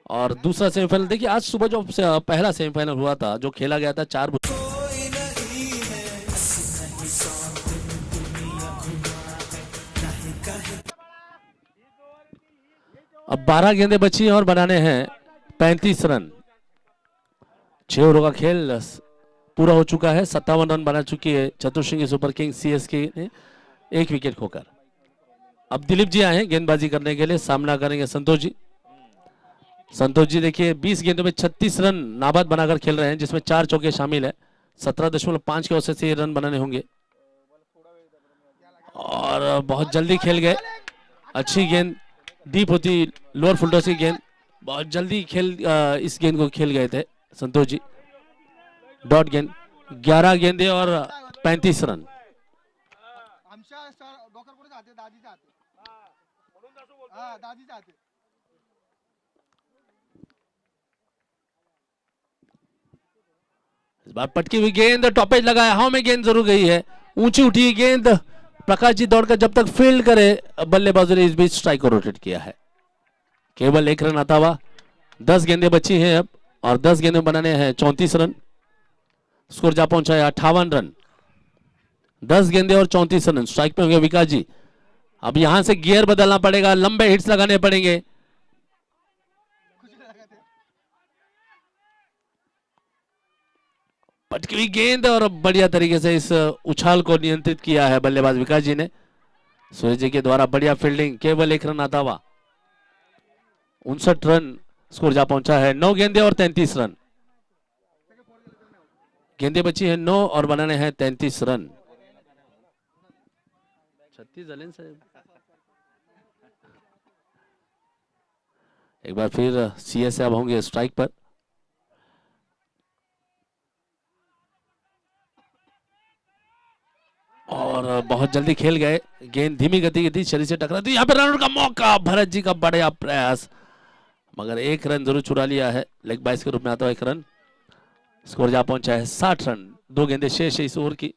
और दूसरा सेमीफाइनल। देखिए आज सुबह जो पहला सेमीफाइनल हुआ था, जो खेला गया था 4 अब 12 गेंदें बची हैं और बनाने हैं 35 रन। 6 ओवरों का खेल पूरा हो चुका है, 57 रन बना चुकी है चतुश्रृंगी सुपर किंग्स CSK ने 1 विकेट खोकर। अब दिलीप जी आए हैं गेंदबाजी करने के लिए, सामना करेंगे संतोष जी। संतोष जी देखिए 20 गेंदों में 36 रन नाबाद बनाकर खेल रहे हैं, जिसमें 4 चौके शामिल है। 17.5 के औसत से रन बनाने होंगे, और बहुत जल्दी खेल गए। अच्छी गेंद, डीप होती लोअर फुल टॉस की गेंद, बहुत जल्दी इस गेंद को खेल गए थे संतोष जी। डॉट गेंद, 11 गेंदे और 35 रन। इस बार पटकी हुई गेंद, टॉपेज लगाया, हाउ में गेंद जरूर गई है, ऊंची उठी गेंद। प्रकाश जी दौड़कर जब तक फील्ड करे, बल्लेबाजों ने इस बीच स्ट्राइक को रोटेट किया है। केवल 1 रन आता हुआ। 10 गेंदें बची हैं अब, और 10 गेंदें बनाने हैं 34 रन। स्कोर जा पहुंचा है 58 रन। 10 गेंदें और 34 रन। स्ट्राइक पे होंगे विकास जी। अब यहां से गियर बदलना पड़ेगा, लंबे हिट्स लगाने पड़ेंगे। पटकी हुई गेंद, और बढ़िया तरीके से इस उछाल को नियंत्रित किया है बल्लेबाज विकास जी ने। सूर्य जी के द्वारा बढ़िया फील्डिंग, केवल 1 रन आता हुआ। 59 रन। स्कोर जा पहुंचा है 9 गेंदे और 33 रन। गेंदे बची है 9 और बनाने हैं 33 रन। 36 झाले साहेब। एक बार फिर CS अब होंगे स्ट्राइक पर। और बहुत जल्दी खेल गए, गेंद धीमी गति की थी, शरीर से टकरा दी। यहाँ पे रन का मौका, भरत जी का बड़ा प्रयास, मगर 1 रन जरूर चुरा लिया है। लेग बाइस के रूप में आता है 1 रन। स्कोर जा पहुंचा है 60 रन। 2 गेंदें शेष है इस ओवर की।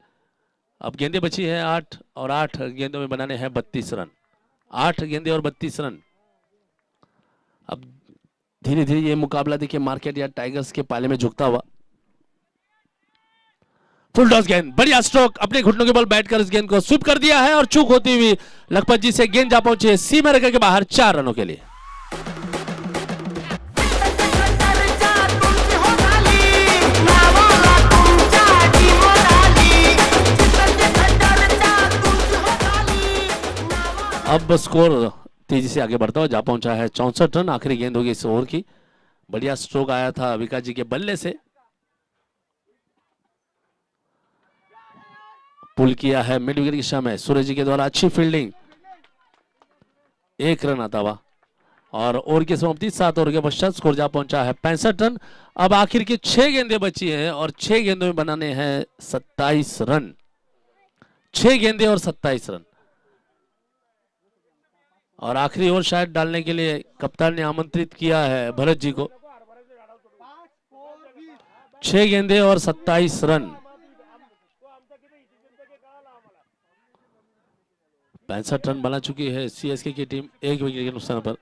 अब गेंदें बची है 8, और 8 गेंदों में बनाने हैं 32 रन। 8 गेंदें और 32 रन। अब धीरे धीरे ये मुकाबला देखिए मार्केट या टाइगर्स के पाले में झुकता हुआ। फुल टॉस गेंद, बढ़िया स्ट्रोक, अपने घुटनों के बल बैठकर इस गेंद को स्वीप कर दिया है, और चूक होती हुई लखपत जी से गेंद जा पहुंचे सीमा रेखा के बाहर 4 रनों के लिए। अब स्कोर तेजी से आगे बढ़ता हुआ जा पहुंचा है 64 रन। आखिरी गेंद होगी इस ओवर की। बढ़िया स्ट्रोक आया था विकास जी के बल्ले से। पुल किया है मिड विकेट की दिशा में सूरज जी के द्वारा। अच्छी फील्डिंग, 1 रन आता हुआ और ओवर की समाप्ति 7 ओवर के पश्चात स्कोर जा पहुंचा है 65 रन। अब आखिर की 6 गेंदें बची हैं और 6 गेंदों में बनाने हैं 27 रन। 6 गेंदें और 27 रन। और आखिरी ओवर शायद डालने के लिए कप्तान ने आमंत्रित किया है भरत जी को। 6 गेंदें और 27 रन। 65 रन बना चुकी है सीएसके की टीम 1 विकेट के नुकसान पर।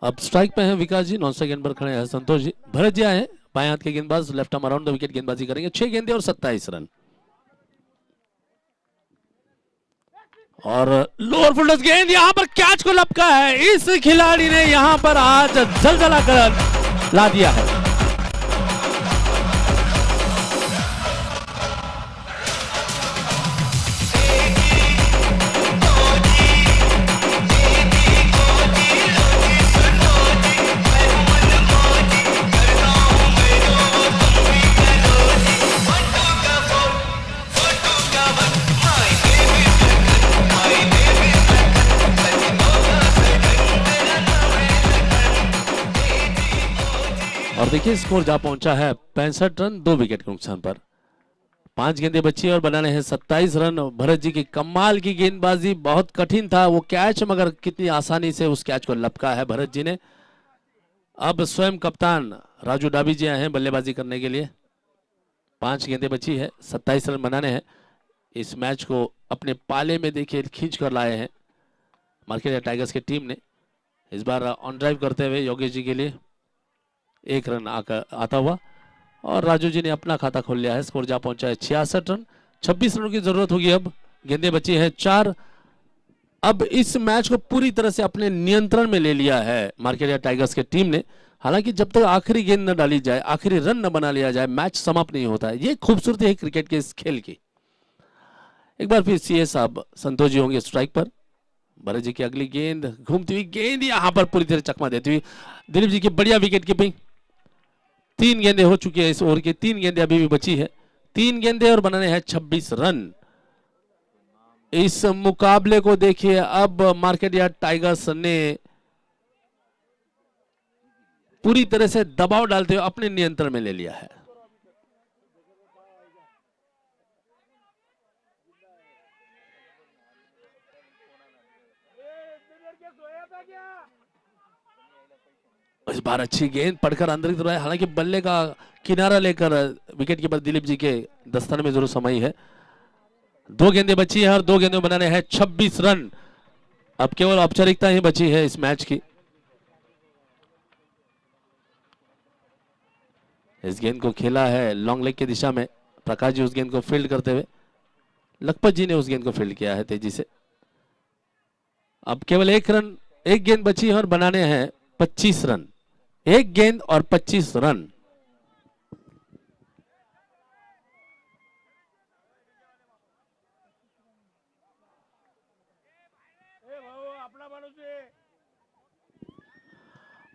अब स्ट्राइक पे हैं विकास जी, नॉन स्ट्राइक गेंद पर खड़े हैं संतोष जी। भरत जी आए हैं बाएं हाथ के गेंदबाज, left arm around the wicket गेंदबाजी करेंगे। 6 गेंदें और 27 रन। और लोअर फील्डर्स गेंद यहां पर कैच को लपका है। इस खिलाड़ी ने यहां पर आज जलजला कर ला दिया है। और देखिए स्कोर जा पहुंचा है 65 रन 2 विकेट के नुकसान पर। 5 गेंदें बची और बनाने हैं 27 रन। भरत जी की कमाल की गेंदबाजी, बहुत कठिन था वो कैच, मगर कितनी आसानी से उस कैच को लपका है भरत जी ने। अब स्वयं कप्तान राजू डाबी जी आए हैं बल्लेबाजी करने के लिए। 5 गेंदें बची है, 27 रन बनाने हैं। इस मैच को अपने पाले में देखिए खींच कर लाए हैं मार्केट टाइगर्स की टीम ने। इस बार ऑन ड्राइव करते हुए योगेश जी के लिए 1 रन आता हुआ और राजू जी ने अपना खाता खोल लिया है। स्कोर जा पहुंचा है 66 रन। 26 रनों की जरूरत होगी। अब गेंदें बची हैं 4। अब इस मैच को पूरी तरह से अपने नियंत्रण में ले लिया है मार्केट टाइगर्स की टीम ने। हालांकि जब तक आखिरी गेंद न डाली जाए, आखिरी रन न बना लिया जाए, मैच समाप्त नहीं होता है। ये खूबसूरती है क्रिकेट के इस खेल की। एक बार फिर सीए साहब संतोष जी होंगे स्ट्राइक पर। भरत जी की अगली गेंद, घूमती हुई गेंद यहां पर पूरी तरह चकमा देती हुई दिलीप जी की बढ़िया विकेट कीपिंग। 3 गेंदें हो चुकी है इस ओवर की, 3 गेंदें अभी भी बची है। 3 गेंदें और बनाने हैं 26 रन। इस मुकाबले को देखिए, अब मार्केट यार्ड टाइगर्स ने पूरी तरह से दबाव डालते हुए अपने नियंत्रण में ले लिया है। इस बार अच्छी गेंद पड़कर अंदर की तरफ है। हालांकि बल्ले का किनारा लेकर विकेट कीपर दिलीप जी के दस्ताने में जरूर समय है। 2 गेंदें बची है और 2 गेंदों बनाने हैं 26 रन। अब केवल औपचारिकता ही बची है इस मैच की। इस गेंद को खेला है लॉन्ग लेग की दिशा में प्रकाश जी, उस गेंद को फील्ड करते हुए। लखपत जी ने उस गेंद को फील्ड किया है तेजी से। अब केवल 1 रन, 1 गेंद बची है और बनाने हैं 25 रन। 1 गेंद और 25 रन।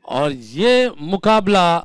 और ये मुकाबला